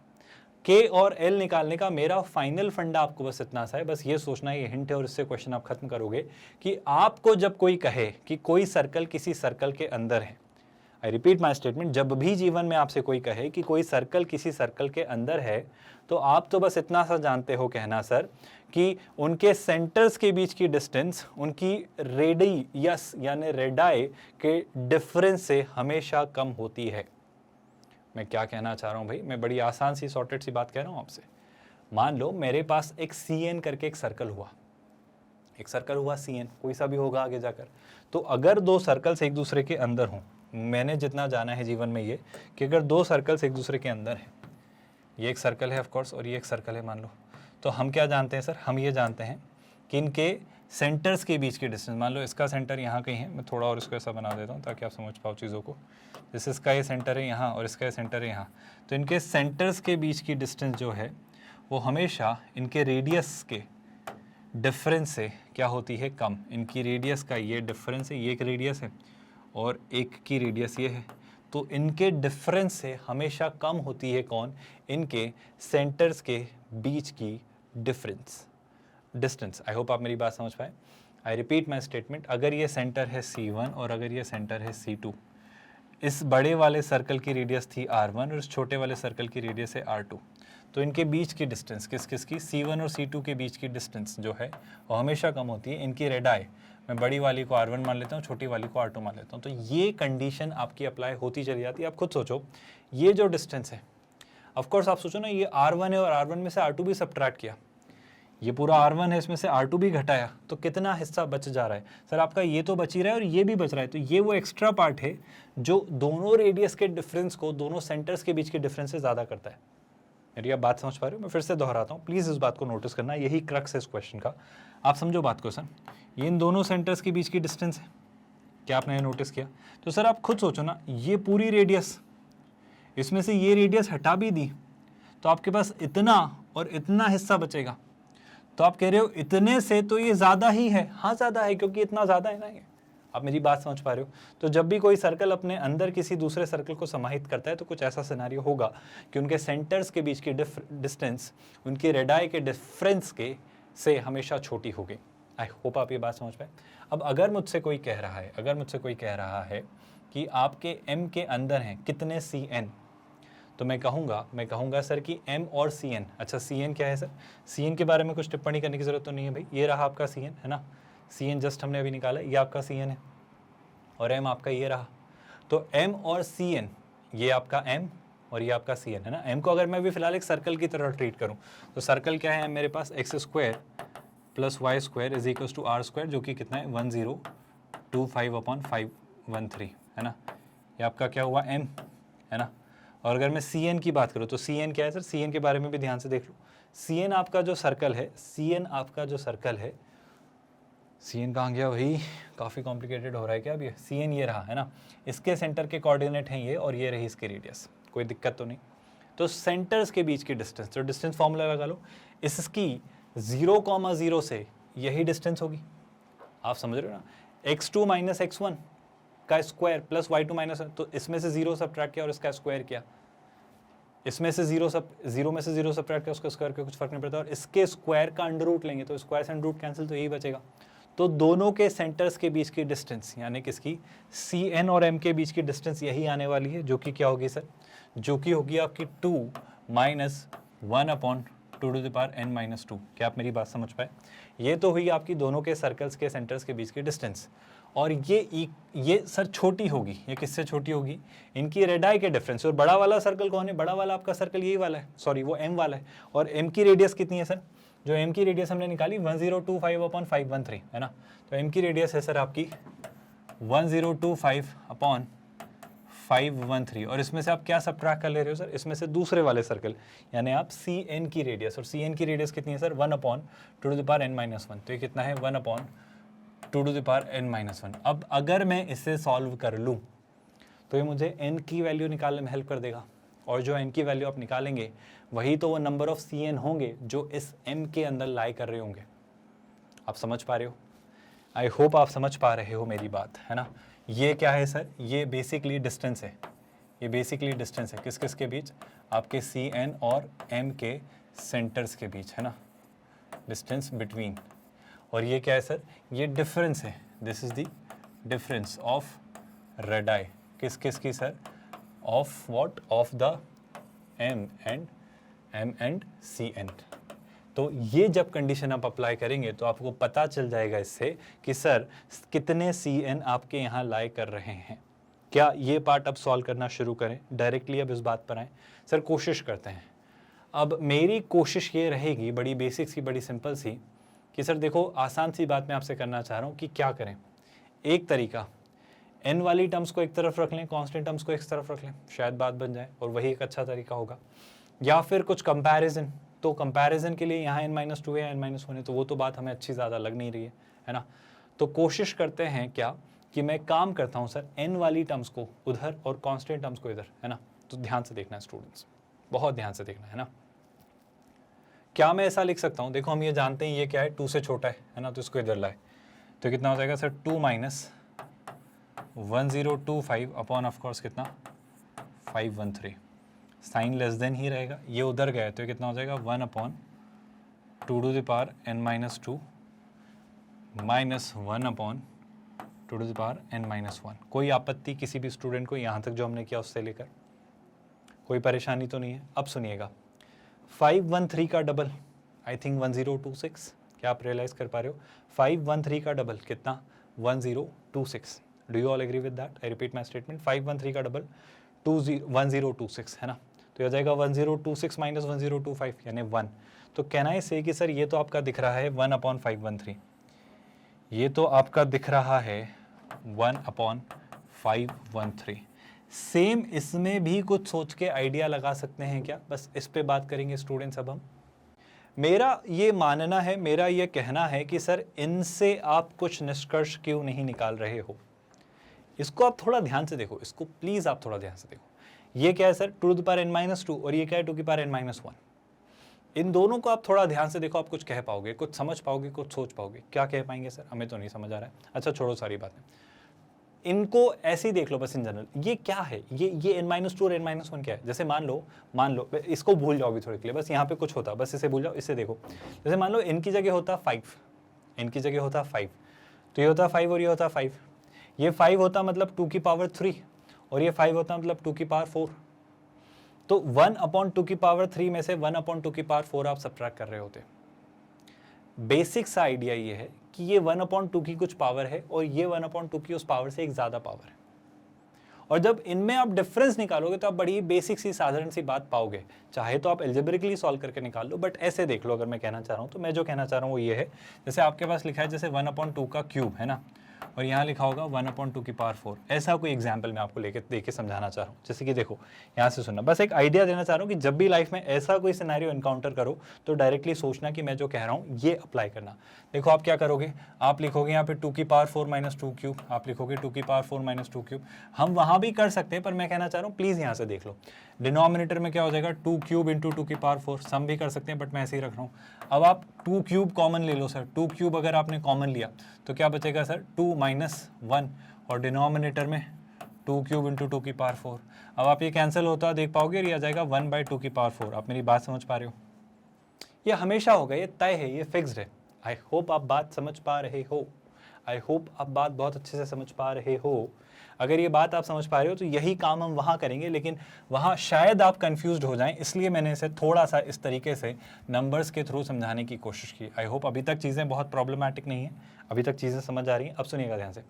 के और एल निकालने का मेरा फाइनल फंडा आपको बस इतना सा है, बस ये सोचना है, ये हिंट है और इससे क्वेश्चन आप खत्म करोगे कि आपको जब कोई कहे कि कोई सर्कल किसी सर्कल के अंदर है, आई रिपीट माई स्टेटमेंट, जब भी जीवन में आपसे कोई कहे कि कोई सर्कल किसी सर्कल के अंदर है, तो आप तो बस इतना सा जानते हो कहना सर कि उनके सेंटर्स के बीच की डिस्टेंस उनकी रेडी यानी रेडाई के डिफरेंस से हमेशा कम होती है। मैं क्या कहना चाह रहा हूँ भाई, मैं बड़ी आसान सी सॉर्टेड सी बात कह रहा हूँ आपसे। मान लो मेरे पास एक CN करके एक सर्कल हुआ, CN कोई सा भी होगा आगे जाकर। तो अगर दो सर्कल्स एक दूसरे के अंदर हों, मैंने जितना जाना है जीवन में ये कि अगर दो सर्कल्स एक दूसरे के अंदर हैं, ये एक सर्कल है ऑफ कोर्स और ये एक सर्कल है मान लो, तो हम क्या जानते हैं सर? हम ये जानते हैं कि इनके सेंटर्स के बीच की डिस्टेंस, मान लो इसका सेंटर यहाँ कहीं है, मैं थोड़ा और इसको ऐसा बना देता हूँ ताकि आप समझ पाओ चीज़ों को। जैसे इसका ये सेंटर है यहाँ और इसका ये सेंटर है यहाँ, तो इनके सेंटर्स के बीच की डिस्टेंस जो है वो हमेशा इनके रेडियस के डिफरेंस से क्या होती है? कम। इनकी रेडियस का ये डिफरेंस है, ये एक रेडियस है और एक की रेडियस ये है, तो इनके डिफरेंस से हमेशा कम होती है कौन? इनके सेंटर्स के बीच की डिस्टेंस। आई होप आप मेरी बात समझ पाए। आई रिपीट माई स्टेटमेंट, अगर ये सेंटर है C1 और अगर ये सेंटर है C2, इस बड़े वाले सर्कल की रेडियस थी R1 और इस छोटे वाले सर्कल की रेडियस है R2, तो इनके बीच की डिस्टेंस किसकी? C1 और C2 के बीच की डिस्टेंस जो है वो हमेशा कम होती है। इनकी रेडाई, मैं बड़ी वाली को R1 मान लेता हूँ, छोटी वाली को R2 मान लेता हूँ, तो ये कंडीशन आपकी अप्लाई होती चली जाती है। आप खुद सोचो, ये जो डिस्टेंस है, ऑफ कोर्स आप सोचो ना, ये R1 है और R1 में से R2 भी सब्ट्रैक्ट किया, ये पूरा R1 है, इसमें से R2 भी घटाया, तो कितना हिस्सा बच जा रहा है सर? आपका ये तो बच ही रहा है और ये भी बच रहा है। तो ये वो एक्स्ट्रा पार्ट है जो दोनों रेडियस के डिफरेंस को, दोनों सेंटर्स के बीच के डिफरेंस से ज़्यादा करता है। मेरी आप बात समझ पा रहे हो? मैं फिर से दोहराता हूँ, प्लीज़ इस बात को नोटिस करना, यही क्रक्स है इस क्वेश्चन का। आप समझो बात को सर, ये इन दोनों सेंटर्स के बीच की डिस्टेंस है, क्या आपने नोटिस किया? तो सर आप खुद सोचो ना, ये पूरी रेडियस, इसमें से ये रेडियस हटा भी दी तो आपके पास इतना और इतना हिस्सा बचेगा। तो आप कह रहे हो इतने से तो ये ज़्यादा ही है। हाँ ज़्यादा है, क्योंकि इतना ज़्यादा है ना ये। आप मेरी बात समझ पा रहे हो? तो जब भी कोई सर्कल अपने अंदर किसी दूसरे सर्कल को समाहित करता है तो कुछ ऐसा सिनेरियो होगा कि उनके सेंटर्स के बीच की डिस्टेंस उनकी रेडाई के डिफरेंस के से हमेशा छोटी होगी। आई होप आप ये बात समझ पाए। अब अगर मुझसे कोई कह रहा है कि आपके M के अंदर हैं कितने CN, तो मैं कहूँगा सर कि M और CN, अच्छा CN क्या है सर? CN के बारे में कुछ टिप्पणी करने की ज़रूरत तो नहीं है भाई, ये रहा आपका CN है ना, CN जस्ट हमने अभी निकाला, ये आपका CN है और M आपका ये रहा। तो M और CN, ये आपका M और ये आपका CN है ना। M को अगर मैं भी फिलहाल एक सर्कल की तरह ट्रीट करूँ तो सर्कल क्या है मेरे पास? x² + y² = r², जो कि कितना है? 1025/513 है ना। ये आपका क्या हुआ? M है ना। और अगर मैं CN की बात करूँ तो CN क्या है सर? CN के बारे में भी ध्यान से देख लो। CN आपका जो सर्कल है, CN कहाँ गया भाई? काफ़ी कॉम्प्लिकेटेड हो रहा है क्या अभी? CN ये रहा है ना, इसके सेंटर के कोऑर्डिनेट हैं ये और ये रही इसकी रेडियस, कोई दिक्कत तो नहीं। तो सेंटर्स के बीच की डिस्टेंस, तो डिस्टेंस फॉर्मूला लगा लो, इसकी 0,0 से यही डिस्टेंस होगी। आप समझ रहे हो ना? x2 - x1 का स्क्वायर प्लस y2 - 1, तो इसमें से 0 सब्ट्रैक्ट किया और इसका स्क्वायर किया, इसमें से 0 में से 0 सब्ट्रैक्ट किया, उसका स्क्वायर किया, कुछ फर्क नहीं पड़ता, और इसके स्क्वायर का अंडर रूट लेंगे तो स्क्वायर से अंडर रूट कैंसिल, तो यही बचेगा। तो दोनों के सेंटर्स के बीच की डिस्टेंस, यानी किसकी? CN और M के बीच की डिस्टेंस यही आने वाली है, जो कि क्या होगी सर? जो कि होगी आपकी 2 - 1/2n-2। क्या आप मेरी बात समझ पाए? ये तो हुई आपकी दोनों के सर्कल्स के सेंटर्स के बीच की डिस्टेंस। और ये सर छोटी होगी, ये किससे छोटी होगी? इनकी रेडाई के डिफरेंस। और बड़ा वाला सर्कल कौन है? बड़ा वाला आपका सर्कल यही वाला है, सॉरी वो M वाला है। और M की रेडियस कितनी है सर? जो M की रेडियस हमने निकाली 1025/513 है ना। तो M की रेडियस है सर आपकी 1025/513, और इसमें से आप क्या सब्ट्रैक्ट कर ले रहे हो सर? इसमें से दूसरे वाले सर्कल, यानी आप CN की रेडियस, और CN की रेडियस कितनी है सर? 1/2n-1, तो ये कितना है? 1/2n 2n-1। अब अगर मैं इसे सॉल्व कर लूँ तो ये मुझे n की वैल्यू निकालने में हेल्प कर देगा, और जो n की वैल्यू आप निकालेंगे वही तो वो नंबर ऑफ Cn होंगे जो इस m के अंदर लाई कर रहे होंगे। आप समझ पा रहे हो? आई होप आप समझ पा रहे हो मेरी बात, है ना। ये क्या है सर? ये बेसिकली डिस्टेंस है, ये बेसिकली डिस्टेंस है किस किस के बीच? आपके Cn और m के सेंटर्स के बीच, है ना, डिस्टेंस बिटवीन। और ये क्या है सर? ये डिफरेंस है, this is the difference of radii किस किस की sir? Of what? Of the m and Cn। तो ये जब कंडीशन आप अप्लाई करेंगे तो आपको पता चल जाएगा इससे कि सर कितने Cn आपके यहाँ लाई कर रहे हैं। क्या ये पार्ट अब सॉल्व करना शुरू करें? डायरेक्टली अब इस बात पर आए सर, कोशिश करते हैं। अब मेरी कोशिश ये रहेगी बड़ी बेसिक सी, बड़ी सिंपल सी, कि सर देखो आसान सी बात मैं आपसे करना चाह रहा हूँ कि क्या करें। एक तरीका, n वाली टर्म्स को एक तरफ रख लें, कांस्टेंट टर्म्स को एक तरफ रख लें, शायद बात बन जाए और वही एक अच्छा तरीका होगा। या फिर कुछ कंपैरिजन, तो कंपैरिजन के लिए यहाँ n-2 है, n-1 है, तो वो तो बात हमें अच्छी ज़्यादा लग नहीं रही है ना। तो कोशिश करते हैं क्या कि मैं काम करता हूँ सर n वाली टर्म्स को उधर और कांस्टेंट टर्म्स को इधर, है ना। तो ध्यान से देखना है स्टूडेंट्स, बहुत ध्यान से देखना है ना। क्या मैं ऐसा लिख सकता हूँ? देखो हम ये जानते हैं ये क्या है, 2 से छोटा है ना, तो इसको इधर लाए तो कितना हो जाएगा सर? 2 - 1025 अपॉन ऑफकोर्स कितना? 513। साइन लेस देन ही रहेगा, ये उधर गया तो ये कितना हो जाएगा? 1/2 n-2 माइनस 1/2 n-1। कोई आपत्ति किसी भी स्टूडेंट को यहाँ तक जो हमने किया उससे लेकर? कोई परेशानी तो नहीं है? अब सुनिएगा, 513 का डबल आई थिंक 1026। क्या आप रियलाइज कर पा रहे हो? 513 का डबल कितना? 1026। Do you all agree with that? I repeat my statement, 513 का डबल 1026 है ना। तो यह जाएगा 1026 माइनस 1025 यानी 1। तो कहना है से कि सर ये तो आपका दिख रहा है 1/513, ये तो आपका दिख रहा है 1/513। सेम इसमें भी कुछ सोच के आइडिया लगा सकते हैं क्या? बस इस पे बात करेंगे स्टूडेंट्स अब हम। मेरा ये मानना है, मेरा ये कहना है कि सर इनसे आप कुछ निष्कर्ष क्यों नहीं निकाल रहे हो? इसको आप थोड़ा ध्यान से देखो, इसको प्लीज आप थोड़ा ध्यान से देखो। ये क्या है सर? 2n-2 और ये क्या है? 2n-1। इन दोनों को आप थोड़ा ध्यान से देखो, आप कुछ कह पाओगे, कुछ समझ पाओगे, कुछ सोच पाओगे। क्या कह पाएंगे सर? हमें तो नहीं समझ आ रहा है। अच्छा छोड़ो सारी बातें, इनको ऐसे ही देख लो बस इन जनरल। ये क्या है? ये n-2 और n-1 क्या है? जैसे मान लो इसको भूल जाओ अभी थोड़े के लिए, बस यहाँ पे कुछ होता, बस इसे भूल जाओ, इससे देखो। जैसे मान लो n की जगह होता 5, n की जगह होता 5, तो ये होता 5 और ये होता 5। ये 5 होता मतलब 2 की पावर 3 और ये 5 होता मतलब 2 की पावर 4। तो 1/2 की पावर 3 में से 1/2 की पावर 4 आप सब्ट्रैक्ट कर रहे होते। बेसिक सा आइडिया ये है कि ये 1/2 की कुछ पावर है और ये 1/2 की उस पावर से एक ज़्यादा पावर है। और जब इनमें आप डिफरेंस निकालोगे तो आप बड़ी बेसिक सी साधारण सी बात पाओगे। चाहे तो आप एल्जेब्रिकली सॉल्व करके निकाल लो, बट ऐसे देख लो। अगर मैं कहना चाह रहा हूँ तो मैं जो कहना चाह रहा हूँ वो ये है, जैसे आपके पास लिखा है जैसे 1/2 का क्यूब है ना, और यहाँ लिखा होगा 1/2 की पावर 4। ऐसा कोई एग्जाम्पल मैं आपको देके समझाना चाह रहा हूँ। जैसे कि देखो यहाँ से सुनना, बस एक आइडिया देना चाह रहा हूँ कि जब भी लाइफ में ऐसा कोई सिनेरियो एनकाउंटर करो तो डायरेक्टली सोचना कि मैं जो कह रहा हूँ ये अप्लाई करना। देखो आप क्या करोगे, आप लिखोगे यहाँ पे 2 की पावर 4 - 2 क्यूब, आप लिखोगे 2 की पावर 4 - 2 क्यूब। हम वहाँ भी कर सकते हैं, पर मैं कहना चाह रहा हूँ प्लीज़ यहाँ से देख लो। डिनोमिनेटर में क्या हो जाएगा? 2 क्यूब इंटू 2 की पावर 4। सम भी कर सकते हैं, बट मैं ऐसे ही रख रहा हूँ। अब आप 2 क्यूब कॉमन ले लो सर। 2 क्यूब अगर आपने कॉमन लिया तो क्या बचेगा सर? 2 - 1 और डिनोमिनेटर में 2 क्यूब इंटू 2 की पावर 4। अब आप ये कैंसिल होता देख पाओगे, ये आ जाएगा 1/2 की पावर 4। आप मेरी बात समझ पा रहे हो? ये हमेशा होगा, ये तय है, ये फिक्स्ड है। आई होप आप बात समझ पा रहे हो। आई होप आप बात बहुत अच्छे से समझ पा रहे हो। अगर ये बात आप समझ पा रहे हो तो यही काम हम वहाँ करेंगे, लेकिन वहाँ शायद आप कंफ्यूज्ड हो जाएं, इसलिए मैंने इसे थोड़ा सा इस तरीके से नंबर्स के थ्रू समझाने की कोशिश की। आई होप अभी तक चीज़ें बहुत प्रॉब्लमैटिक नहीं हैं, अभी तक चीज़ें समझ आ रही हैं। अब सुनिएगा ध्यान से,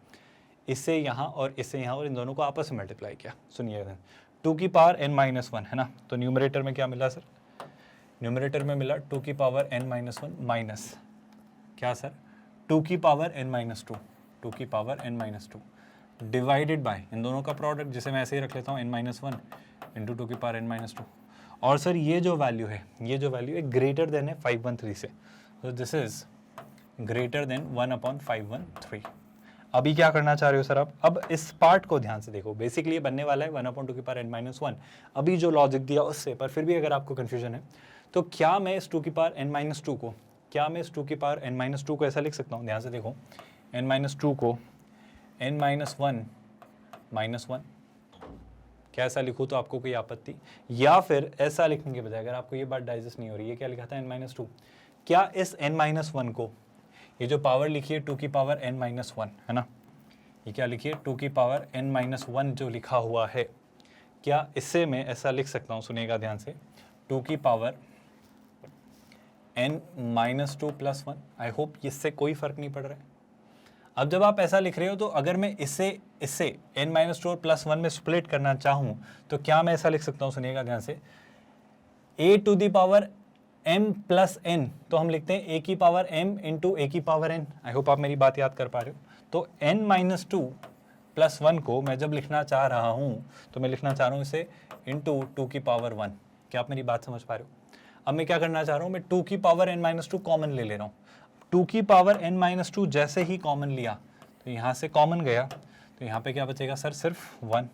इससे यहाँ और इससे यहाँ और इन दोनों को आपस में मल्टीप्लाई किया। सुनिएगा ध्यान, 2 की पावर n-1 है ना, तो न्यूमरेटर में क्या मिला सर? न्यूमरेटर में मिला 2 की पावर n-1 माइनस क्या सर? 2 की पावर n-2, 2 की पावर n-2 डिवाइडेड बाय इन दोनों का प्रोडक्ट, जिसे मैं ऐसे ही रख लेता हूँ n-1 इंटू 2 की पावर n-2। और सर ये जो वैल्यू है, ये जो वैल्यू है ग्रेटर देन है 513 से, तो दिस इज ग्रेटर देन 1/513। अभी क्या करना चाह रहे हो सर आप? अब इस पार्ट को ध्यान से देखो, बेसिकली ये बनने वाला है 1/2n-1। अभी जो लॉजिक दिया उससे, पर फिर भी अगर आपको कंफ्यूजन है तो क्या मैं इस 2n-2 को, क्या मैं इस 2n-2 को ऐसा लिख सकता हूँ? ध्यान से देखो, n-2 को n-1 क्या ऐसा लिखूँ तो आपको कोई आपत्ति? या फिर ऐसा लिखने के बजाय अगर आपको ये बात डाइजेस्ट नहीं हो रही है, क्या लिखा था n-2, क्या इस n-1 को, ये जो पावर लिखी है 2n-1 है ना, ये क्या लिखिए 2n-1 जो लिखा हुआ है, क्या इससे मैं ऐसा लिख सकता हूँ? सुनिएगा ध्यान से, 2n-2 + 1। आई होप इससे कोई फर्क नहीं पड़ रहा है। अब जब आप ऐसा लिख रहे हो तो अगर मैं इससे n-2 और +1 में स्प्लिट करना चाहूँ तो क्या मैं ऐसा लिख सकता हूँ? सुनिएगा ध्यान से, a⁴m + n, तो हम लिखते हैं a⁴m × a⁴n। आई होप आप मेरी बात याद कर पा रहे हो। तो n-2 + 1 को मैं जब लिखना चाह रहा हूँ तो मैं लिखना चाह रहा हूँ इसे इंटू 2⁴1। क्या आप मेरी बात समझ पा रहे हो? अब मैं क्या करना चाह रहा हूँ, मैं 2⁴n-2 कॉमन ले रहा हूँ। 2⁴n-2 जैसे ही कॉमन लिया तो यहाँ से कॉमन गया, तो यहाँ पे क्या बचेगा सर? सिर्फ 1।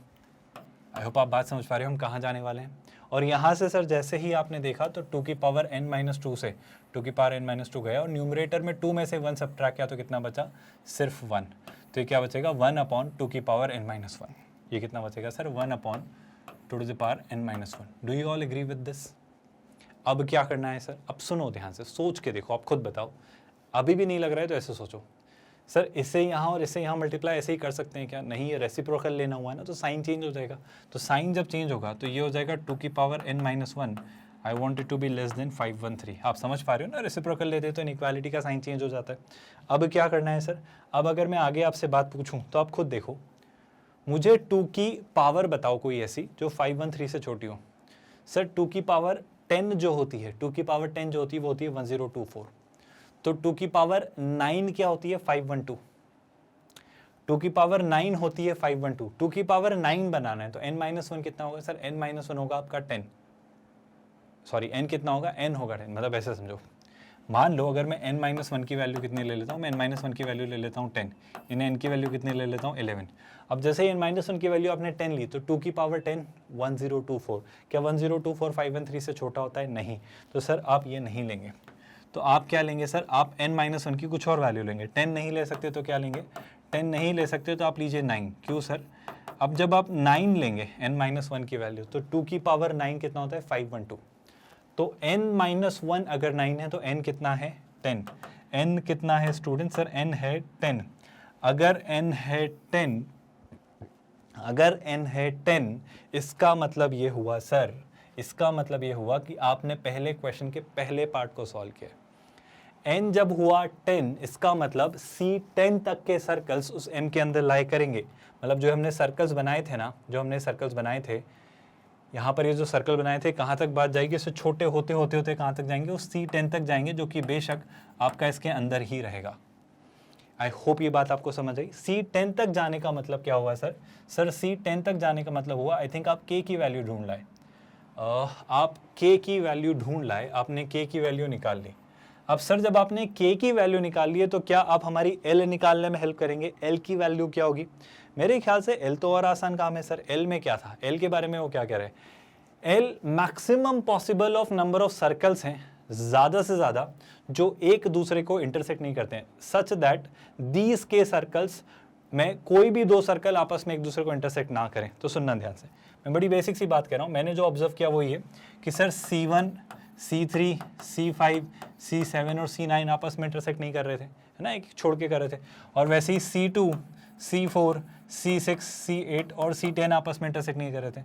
आई होप आप बात समझ पा रहे हो हम कहाँ जाने वाले हैं। और यहाँ से सर जैसे ही आपने देखा तो 2⁴n-2 से 2⁴n-2 गया और न्यूमरेटर में 2 में से 1 सब्ट्रैक्ट किया तो कितना बचा? सिर्फ 1। तो ये क्या बचेगा? 1/2n-1। ये कितना बचेगा sir? 1/2n-1। Do you all agree with this? अब क्या करना है सर? अब सुनो ध्यान से, सोच के देखो, आप खुद बताओ। अभी भी नहीं लग रहा है तो ऐसे सोचो, सर इससे यहाँ और इससे यहाँ मल्टीप्लाई ऐसे ही कर सकते हैं क्या? नहीं, ये रेसिप्रोकल लेना हुआ है ना, तो साइन चेंज हो जाएगा। तो साइन जब चेंज होगा तो ये हो जाएगा 2⁴n-1। I want it to be less than 513। आप समझ पा रहे हो ना, रेसिप्रोकल लेते तो इनइक्वालिटी का साइन चेंज हो जाता है। अब क्या करना है सर? अब अगर मैं आगे आपसे बात पूछूँ तो आप खुद देखो, मुझे 2 की पावर बताओ कोई ऐसी जो 513 से छोटी हो। सर 2⁻10 जो होती है, 2⁻10 जो होती है वो होती है 1024। तो 2⁹ क्या होती है? 512। 2⁹ होती है 512। 2⁹ बनाना है तो n-1 कितना होगा सर? n-1 होगा आपका 10। सॉरी, n कितना होगा? n होगा 10। मतलब ऐसे समझो, मान लो अगर मैं n-1 की वैल्यू कितनी ले लेता हूँ, मैं n-1 की वैल्यू ले लेता हूँ 10, इन्हें n की वैल्यू कितनी ले लेता हूँ? 11। अब जैसे ही n-1 की वैल्यू आपने 10 ली तो 2⁹10 1024। क्या 1024 513 से छोटा होता है? नहीं। तो सर आप ये नहीं लेंगे, तो आप क्या लेंगे सर? आप n-1 की कुछ और वैल्यू लेंगे। 10 नहीं ले सकते तो क्या लेंगे? 10 नहीं ले सकते तो आप लीजिए 9। क्यों सर? अब जब आप 9 लेंगे n-1 की वैल्यू तो 2⁹9 कितना होता है? 512। तो n-1 अगर 9 है तो n कितना है? 10। n कितना है स्टूडेंट? सर n है 10। अगर n है 10, अगर n है 10, इसका मतलब ये हुआ सर, इसका मतलब ये हुआ कि आपने पहले क्वेश्चन के पहले पार्ट को सॉल्व किया। n जब हुआ 10, इसका मतलब C10 तक के सर्कल्स उस m के अंदर लाई करेंगे। मतलब जो हमने सर्कल्स बनाए थे ना, जो हमने सर्कल्स बनाए थे, यहाँ पर ये जो सर्कल बनाए थे, कहाँ तक बात जाएगी? इससे छोटे होते होते होते कहाँ तक जाएंगे? उस C10 तक जाएंगे, जो कि बेशक आपका इसके अंदर ही रहेगा। आई होप ये बात आपको समझ आई। C10 तक जाने का मतलब क्या हुआ सर? सर C10 तक जाने का मतलब हुआ, आई थिंक आप k की वैल्यू ढूंढ लाए। आप k की वैल्यू ढूंढ लाए, आपने k की वैल्यू निकाल ली। अब सर जब आपने k की वैल्यू निकाल ली है तो क्या आप हमारी l निकालने में हेल्प करेंगे? l की वैल्यू क्या होगी? मेरे ख्याल से l तो और आसान काम है सर। l में क्या था? l के बारे में वो क्या कह रहे हैं? l maximum possible of number of circles हैं, ज़्यादा से ज़्यादा, जो एक दूसरे को इंटरसेक्ट नहीं करते हैं, such that these k circles में कोई भी दो सर्कल आपस में एक दूसरे को इंटरसेक्ट ना करें। तो सुनना ध्यान से, मैं बड़ी बेसिक सी बात कह रहा हूँ। मैंने जो ऑब्जर्व किया वो ये कि sir C1, C3, C5, C7 और C9 आपस में इंटरसेक्ट नहीं कर रहे थे, है ना, एक छोड़ के कर रहे थे। और वैसे ही C2, C4, C6, C8 और C10 आपस में इंटरसेक्ट नहीं कर रहे थे।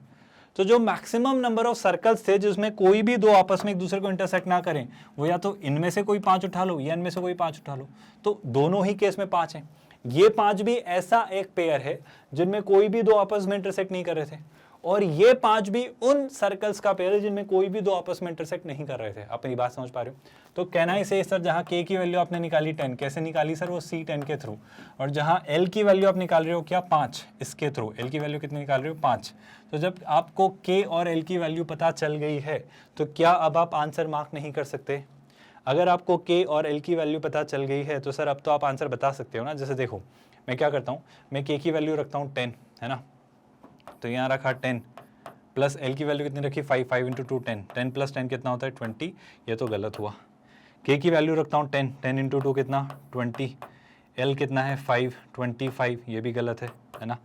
तो जो मैक्सिमम नंबर ऑफ सर्कल्स थे जिसमें कोई भी दो आपस में एक दूसरे को इंटरसेक्ट ना करें, वो या तो इनमें से कोई 5 उठा लो या इनमें से कोई 5 उठा लो। तो दोनों ही केस में 5 हैं। ये 5 भी ऐसा एक पेयर है जिनमें कोई भी दो आपस में इंटरसेक्ट नहीं कर रहे थे, और ये 5 भी उन सर्कल्स का पेयर है जिनमें कोई भी दो आपस में इंटरसेक्ट नहीं कर रहे थे। आप मेरी बात समझ पा रहे हो? तो कहना ही से सर, जहाँ k की वैल्यू आपने निकाली 10, कैसे निकाली सर? वो C10 के थ्रू। और जहाँ l की वैल्यू आप निकाल रहे हो क्या? 5, इसके थ्रू। l की वैल्यू कितनी निकाल रहे हो? 5। तो जब आपको k और l की वैल्यू पता चल गई है तो क्या अब आप आंसर मार्क नहीं कर सकते? अगर आपको k और l की वैल्यू पता चल गई है तो सर अब तो आप आंसर बता सकते हो ना। जैसे देखो मैं क्या करता हूँ, मैं k की वैल्यू रखता हूँ 10, है ना, तो यहाँ रखा 10 प्लस l की वैल्यू कितनी रखी 5, 5 इंटू 2 10, 10 प्लस 10 कितना होता है 20, ये तो गलत हुआ। k की वैल्यू रखता हूँ 10, 10 इंटू 2 कितना 20, l कितना है 5, 25, ये भी गलत है ना।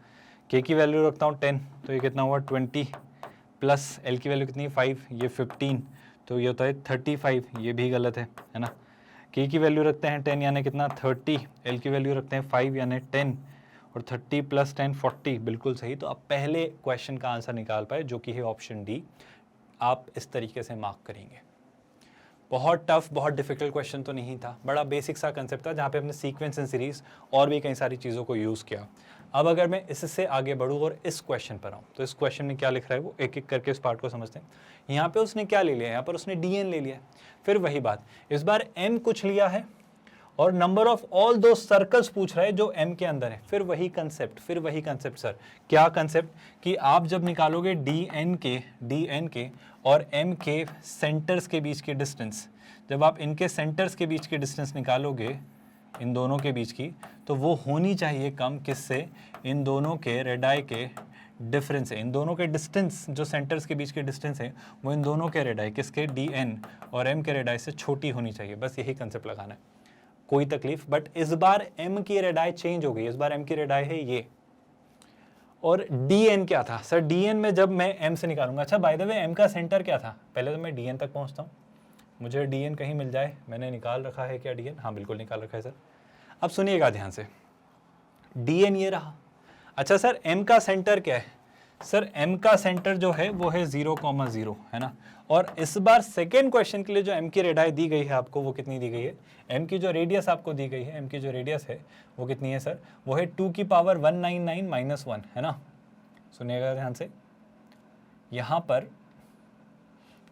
k की वैल्यू रखता हूँ 10, तो ये कितना हुआ 20 प्लस l की वैल्यू कितनी 5, ये 15, तो ये होता है 35, ये भी गलत है ना। k की वैल्यू रखते हैं 10 यानी कितना 30, l की वैल्यू रखते हैं 5 यानी 10, और 30 प्लस 10 40, बिल्कुल सही। तो आप पहले क्वेश्चन का आंसर निकाल पाए जो कि है ऑप्शन डी। आप इस तरीके से मार्क करेंगे। बहुत टफ, बहुत डिफिकल्ट क्वेश्चन तो नहीं था, बड़ा बेसिक सा कंसेप्ट था जहाँ पे हमने सीक्वेंस एंड सीरीज और भी कई सारी चीज़ों को यूज़ किया। अब अगर मैं इससे आगे बढ़ूँ और इस क्वेश्चन पर आऊँ, तो इस क्वेश्चन में क्या लिख रहा है वो एक एक करके इस पार्ट को समझते हैं। यहाँ पे उसने क्या ले लिया, यहाँ पर उसने dn ले लिया। फिर वही बात, इस बार m कुछ लिया है और नंबर ऑफ ऑल दो सर्कल्स पूछ रहा है जो m के अंदर है। फिर वही कंसेप्ट सर, क्या कंसेप्ट कि आप जब निकालोगे dn के और m के सेंटर्स के बीच की डिस्टेंस, जब आप इनके सेंटर्स के बीच की डिस्टेंस निकालोगे इन दोनों के बीच की, तो वो होनी चाहिए कम किससे, इन दोनों के रेडाई के डिफरेंस है। इन दोनों के डिस्टेंस जो सेंटर्स के बीच के डिस्टेंस है वो इन दोनों के रेडाई किसके dn और m के रेडाई से छोटी होनी चाहिए। बस यही कंसेप्ट लगाना है, कोई तकलीफ। बट इस बार m की रेडाई चेंज हो गई, इस बार m की रेडाई है ये, और dn क्या था सर, dn में जब मैं m से निकालूंगा। अच्छा बाय द वे m का सेंटर क्या था, पहले तो मैं dn तक पहुंचता हूँ, मुझे dn कहीं मिल जाए। मैंने निकाल रखा है क्या dn, हाँ बिल्कुल निकाल रखा है सर। अब सुनिएगा ध्यान से, dn ये रहा। अच्छा सर m का सेंटर क्या है, सर m का सेंटर जो है वो है 0,0, है ना। और इस बार सेकेंड क्वेश्चन के लिए जो m की रेडियस दी गई है आपको, वो कितनी दी गई है, m की जो रेडियस आपको दी गई है, m की जो रेडियस है वो कितनी है सर, वो है 2 की पावर 199 - 1, है ना। सुनिएगा ध्यान से, यहाँ पर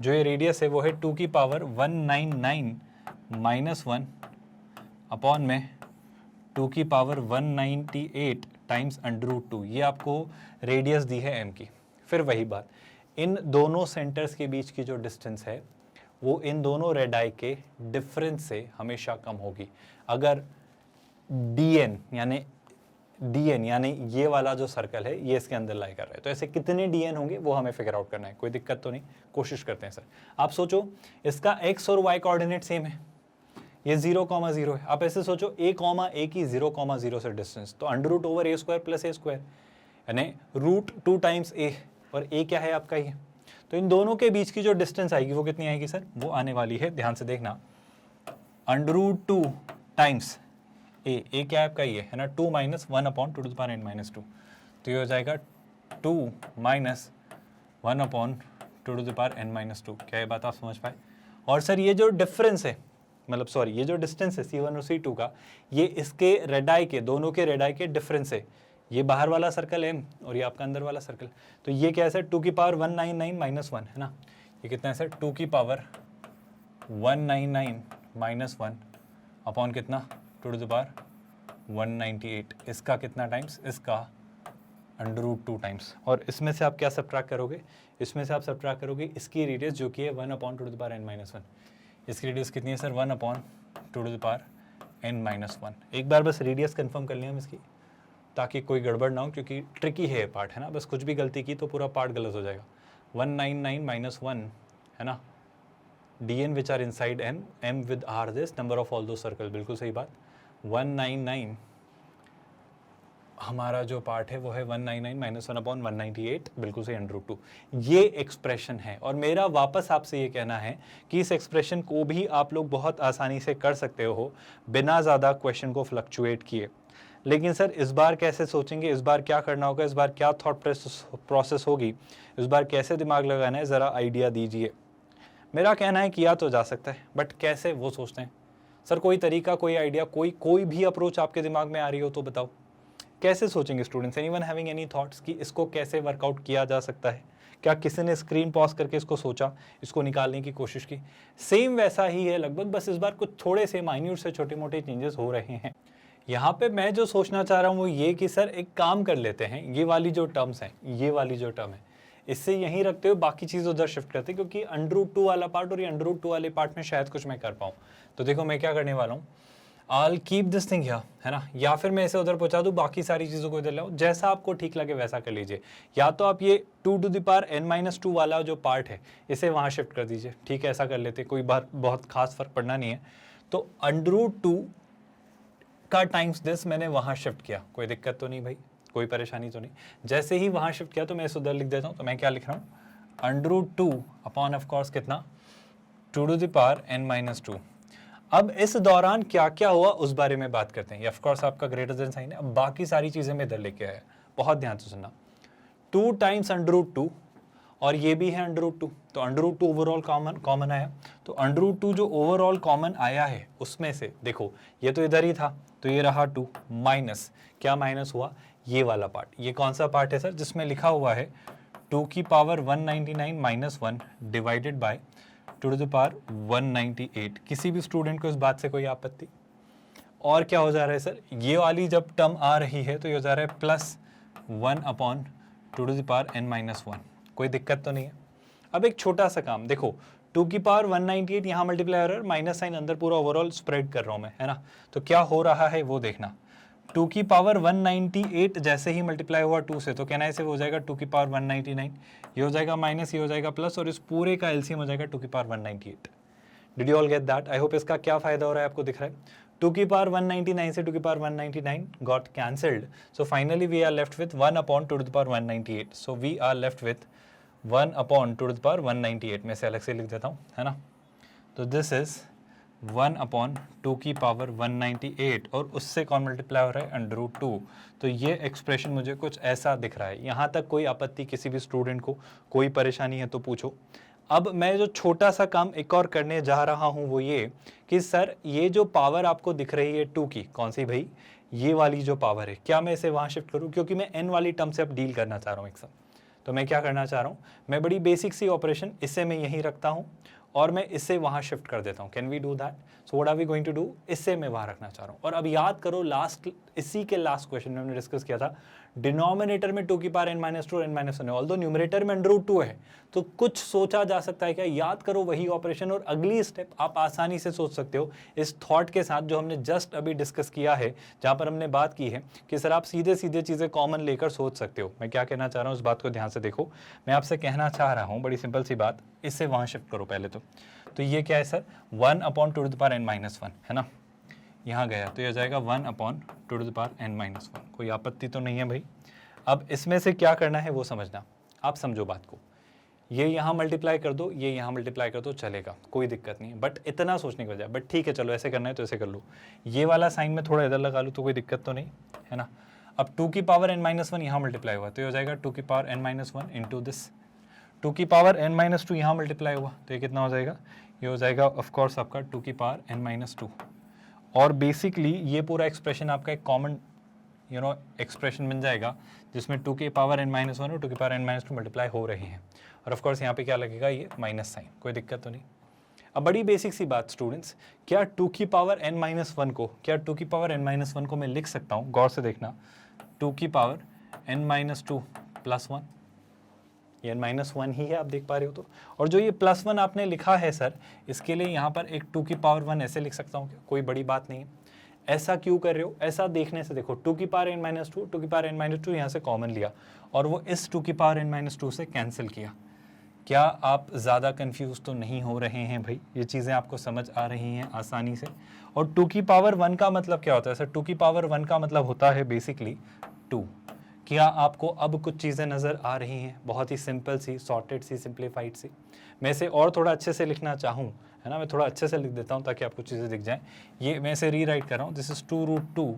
जो ये रेडियस है वो है 2 की पावर 199 - 1 अपॉन में 2 की पावर 198 टाइम्स √2, ये आपको रेडियस दी है m की। फिर वही बात, इन दोनों सेंटर्स के बीच की जो डिस्टेंस है वो इन दोनों रेडाई के डिफरेंस से हमेशा कम होगी। अगर dn यानी ये वाला जो सर्कल है ये इसके अंदर लाई कर रहा है, तो ऐसे कितने dn होंगे वो हमें फिगर आउट करना है। कोई दिक्कत तो नहीं, कोशिश करते हैं सर। आप सोचो इसका x और y कोऑर्डिनेट सेम है, ये 0,0 है। आप ऐसे सोचो a, a की 0,0 से डिस्टेंस, तो √/a² + a², यानी √2 टाइम्स a, और a क्या है आपका ये। तो इन दोनों के बीच की जो डिस्टेंस आएगी वो कितनी आएगी सर, वो आने वाली है, ध्यान से देखना, √2 टाइम्स a क्या है आपका ये, है ना, 2 - 1/2n - 2, तो ये हो जाएगा 2 - 1/2n - 2। क्या ये बात आप समझ पाए। और सर ये जो डिफरेंस है, मतलब सॉरी ये जो डिस्टेंस है C1 और C2 का, ये इसके रेडाई के, दोनों के रेडाई के डिफरेंस है। ये बाहर वाला सर्कल है और ये आपका अंदर वाला सर्कल, तो ये क्या है सर 2 की पावर 199 - 1, है ना। ये कितना है सर 2 की पावर 199 - 1 अपॉन कितना 2 टू द पावर 198, इसका कितना टाइम्स, इसका √2 टाइम्स। और इसमें से आप क्या सब्ट्रैक्ट करोगे, इसमें से आप सब्ट्रैक्ट करोगे इसकी रेडियस जो कि है 1/2 टू द पावर n - 1। इसकी रेडियस कितनी है sir 1/2 to the power n - 1। एक बार बस रेडियस कंफर्म कर लें हम इसकी, ताकि कोई गड़बड़ ना हो, क्योंकि ट्रिकी है ये पार्ट, है ना। बस कुछ भी गलती की तो पूरा पार्ट गलत हो जाएगा। 199 - 1, है ना, dn which are inside m with r this number of all दो सर्कल, बिल्कुल सही बात। 199 हमारा जो पार्ट है वो है 199 - 1/198, बिल्कुल सही, √2। ये एक्सप्रेशन है, और मेरा वापस आपसे ये कहना है कि इस एक्सप्रेशन को भी आप लोग बहुत आसानी से कर सकते हो बिना ज़्यादा क्वेश्चन को फ्लक्चुएट किए। लेकिन सर इस बार कैसे सोचेंगे, इस बार क्या करना होगा, इस बार क्या थॉट प्रोसेस होगी, इस बार कैसे दिमाग लगाना है, ज़रा आइडिया दीजिए। मेरा कहना है किया तो जा सकता है, बट कैसे वो सोचते हैं। सर कोई तरीका, कोई आइडिया, कोई भी अप्रोच आपके दिमाग में आ रही हो तो बताओ, कैसे सोचेंगे students. Anyone having any thoughts कि इसको कैसे वर्कआउट किया जा सकता है। क्या किसी ने स्क्रीन पॉज करके इसको सोचा, इसको निकालने की कोशिश की। सेम वैसा ही है लगभग, बस इस बार कुछ थोड़े से माइन्यूट से छोटे मोटे चेंजेस हो रहे हैं। यहाँ पे मैं जो सोचना चाह रहा हूँ वो ये कि सर एक काम कर लेते हैं, ये वाली जो टर्म्स हैं, ये वाली जो टर्म है, इससे यहीं रखते हुए बाकी चीज़ उधर शिफ्ट करते हैं, क्योंकि √2 वाला पार्ट और ये √2 वाले पार्ट में शायद कुछ मैं कर पाऊँ। तो देखो मैं क्या करने वाला हूँ, I'll keep this thing here, है ना, या फिर मैं इसे उधर पहुंचा दूं, बाकी सारी चीज़ों को इधर लाऊं, जैसा आपको ठीक लगे वैसा कर लीजिए। या तो आप ये 2⁻n-2 वाला जो पार्ट है इसे वहाँ शिफ्ट कर दीजिए, ठीक है, ऐसा कर लेते, कोई बात बहुत खास फर्क पड़ना नहीं है। तो √2 का टाइम्स दिस मैंने वहाँ शिफ्ट किया, कोई दिक्कत तो नहीं भाई, कोई परेशानी तो नहीं। जैसे ही वहाँ शिफ्ट किया तो मैं इसे उधर लिख देता हूँ, तो मैं क्या लिख रहा हूँ, √2 अपॉन ऑफ कोर्स कितना, 2⁻n-2। अब इस दौरान क्या क्या हुआ उस बारे में बात करते हैं। ऑफ कोर्स आपका ग्रेटर देन साइन है, अब बाकी सारी चीज़ें मैं इधर लेके आया, बहुत ध्यान से सुनना। 2 टाइम्स √2 और ये भी है √2, तो √2 ओवरऑल कॉमन आया। तो √2 जो ओवरऑल कॉमन आया है उसमें से देखो ये तो इधर ही था, तो ये रहा 2 माइनस, क्या माइनस हुआ, ये वाला पार्ट। ये कौन सा पार्ट है सर, जिसमें लिखा हुआ है 2⁻199 - 1 डिवाइडेड बाय 2⁻198। किसी भी स्टूडेंट को इस बात से कोई आपत्ति? और क्या हो जा रहा है सर, ये वाली जब टर्म आ रही है तो ये हो जा रहा है +1 अपॉन 2⁻n-1, कोई दिक्कत तो नहीं है। अब एक छोटा सा काम देखो, 2⁻198 यहाँ मल्टीप्लाई हो रहा है, माइनस साइन अंदर पूरा ओवरऑल स्प्रेड कर रहा हूँ मैं, है ना, तो क्या हो रहा है वो देखना। 2⁻198 जैसे ही मल्टीप्लाई हुआ 2 से, तो कहना है से हो जाएगा 2⁻199, ये हो जाएगा माइनस, ये हो जाएगा प्लस, और इस पूरे का एलसीएम हो जाएगा 2⁻198। Did you all get that? I hope इसका क्या फायदा हो रहा है आपको दिख रहा है। 2⁻199 से 2⁻199 got cancelled, so finally we are left with 1 upon 2⁻198। So we are left with 1 upon 2⁻198, में से अलग से लिख देता हूँ, है ना। तो दिस इज 1 अपॉन 2⁻198 और उससे कौन मल्टीप्लाई हो रहा है, √2। तो ये एक्सप्रेशन मुझे कुछ ऐसा दिख रहा है। यहाँ तक कोई आपत्ति किसी भी स्टूडेंट को, कोई परेशानी है तो पूछो। अब मैं जो छोटा सा काम एक और करने जा रहा हूँ वो ये कि सर ये जो पावर आपको दिख रही है 2 की, कौन सी भाई, ये वाली जो पावर है, क्या मैं इसे वहाँ शिफ्ट करूँ, क्योंकि मैं n वाली टर्म से अब डील करना चाह रहा हूँ एक साथ। तो मैं क्या करना चाह रहा हूँ, मैं बड़ी बेसिक सी ऑपरेशन, इससे मैं यहीं रखता हूँ और मैं इससे वहाँ शिफ्ट कर देता हूँ। Can we do that? So what are we going to do, इससे मैं वहाँ रखना चाह रहा हूँ। और अब याद करो लास्ट, इसी के लास्ट क्वेश्चन में हमने डिस्कस किया था, डिनोमिनेटर में 2⁻n-2 और n-1 है, ऑल्दो न्यूमरेटर में √2 है, तो कुछ सोचा जा सकता है क्या? याद करो वही ऑपरेशन, और अगली स्टेप आप आसानी से सोच सकते हो इस थॉट के साथ जो हमने जस्ट अभी डिस्कस किया है, जहाँ पर हमने बात की है कि सर आप सीधे सीधे चीज़ें कॉमन लेकर सोच सकते हो। मैं क्या कहना चाह रहा हूँ उस बात को ध्यान से देखो। मैं आपसे कहना चाह रहा हूँ बड़ी सिंपल सी बात, इससे वहाँ शिफ्ट करो पहले तो ये क्या है सर, 1 अपॉन 2⁻n-1, है ना, यहाँ गया तो ये हो जाएगा 1 अपॉन 2⁻n-1, कोई आपत्ति तो नहीं है भाई। अब इसमें से क्या करना है वो समझना, आप समझो बात को, ये यहाँ मल्टीप्लाई कर दो, ये यहाँ मल्टीप्लाई कर दो, चलेगा, कोई दिक्कत नहीं है, बट इतना सोचने की बजाय, बट ठीक है चलो ऐसे करना है तो ऐसे कर लो, ये वाला साइन में थोड़ा इधर लगा लूँ तो कोई दिक्कत तो नहीं है ना। अब 2⁻n-1 यहाँ मल्टीप्लाई हुआ तो ये हो जाएगा 2⁻n-1 इंटू दिस, 2⁻n-2 यहाँ मल्टीप्लाई हुआ तो ये कितना हो जाएगा, ये हो जाएगा ऑफकोर्स आपका 2⁻n-2। और बेसिकली ये पूरा एक्सप्रेशन आपका एक कॉमन एक्सप्रेशन बन जाएगा जिसमें 2⁻n-1 और 2⁻n-2 मल्टीप्लाई हो रहे हैं, और ऑफकोर्स यहाँ पे क्या लगेगा, ये माइनस साइन, कोई दिक्कत तो नहीं। अब बड़ी बेसिक सी बात स्टूडेंट्स, क्या 2⁻n-1 को मैं लिख सकता हूँ, गौर से देखना, 2⁻n-2 + 1, ये -1 ही है, आप देख पा रहे हो तो। और जो ये +1 आपने लिखा है सर, इसके लिए यहाँ पर एक 2⁻1 ऐसे लिख सकता हूँ क्या, कोई बड़ी बात नहीं है। ऐसा क्यों कर रहे हो, ऐसा देखने से देखो 2⁻n-2 यहाँ से कॉमन लिया और वो इस 2⁻n-2 से कैंसिल किया। क्या आप ज़्यादा कंफ्यूज तो नहीं हो रहे हैं भाई, ये चीज़ें आपको समझ आ रही हैं आसानी से। और 2⁻1 का मतलब क्या होता है सर, 2⁻1 का मतलब होता है बेसिकली 2। क्या आपको अब कुछ चीज़ें नज़र आ रही हैं, बहुत ही सिंपल सी, सॉर्टेड सी, सिंप्लीफाइड सी। मैं इसे और थोड़ा अच्छे से लिखना चाहूँ, है ना, मैं थोड़ा अच्छे से लिख देता हूँ ताकि आपको चीज़ें दिख जाएं। ये मैं इसे रीराइट कर रहा हूँ, this is 2√2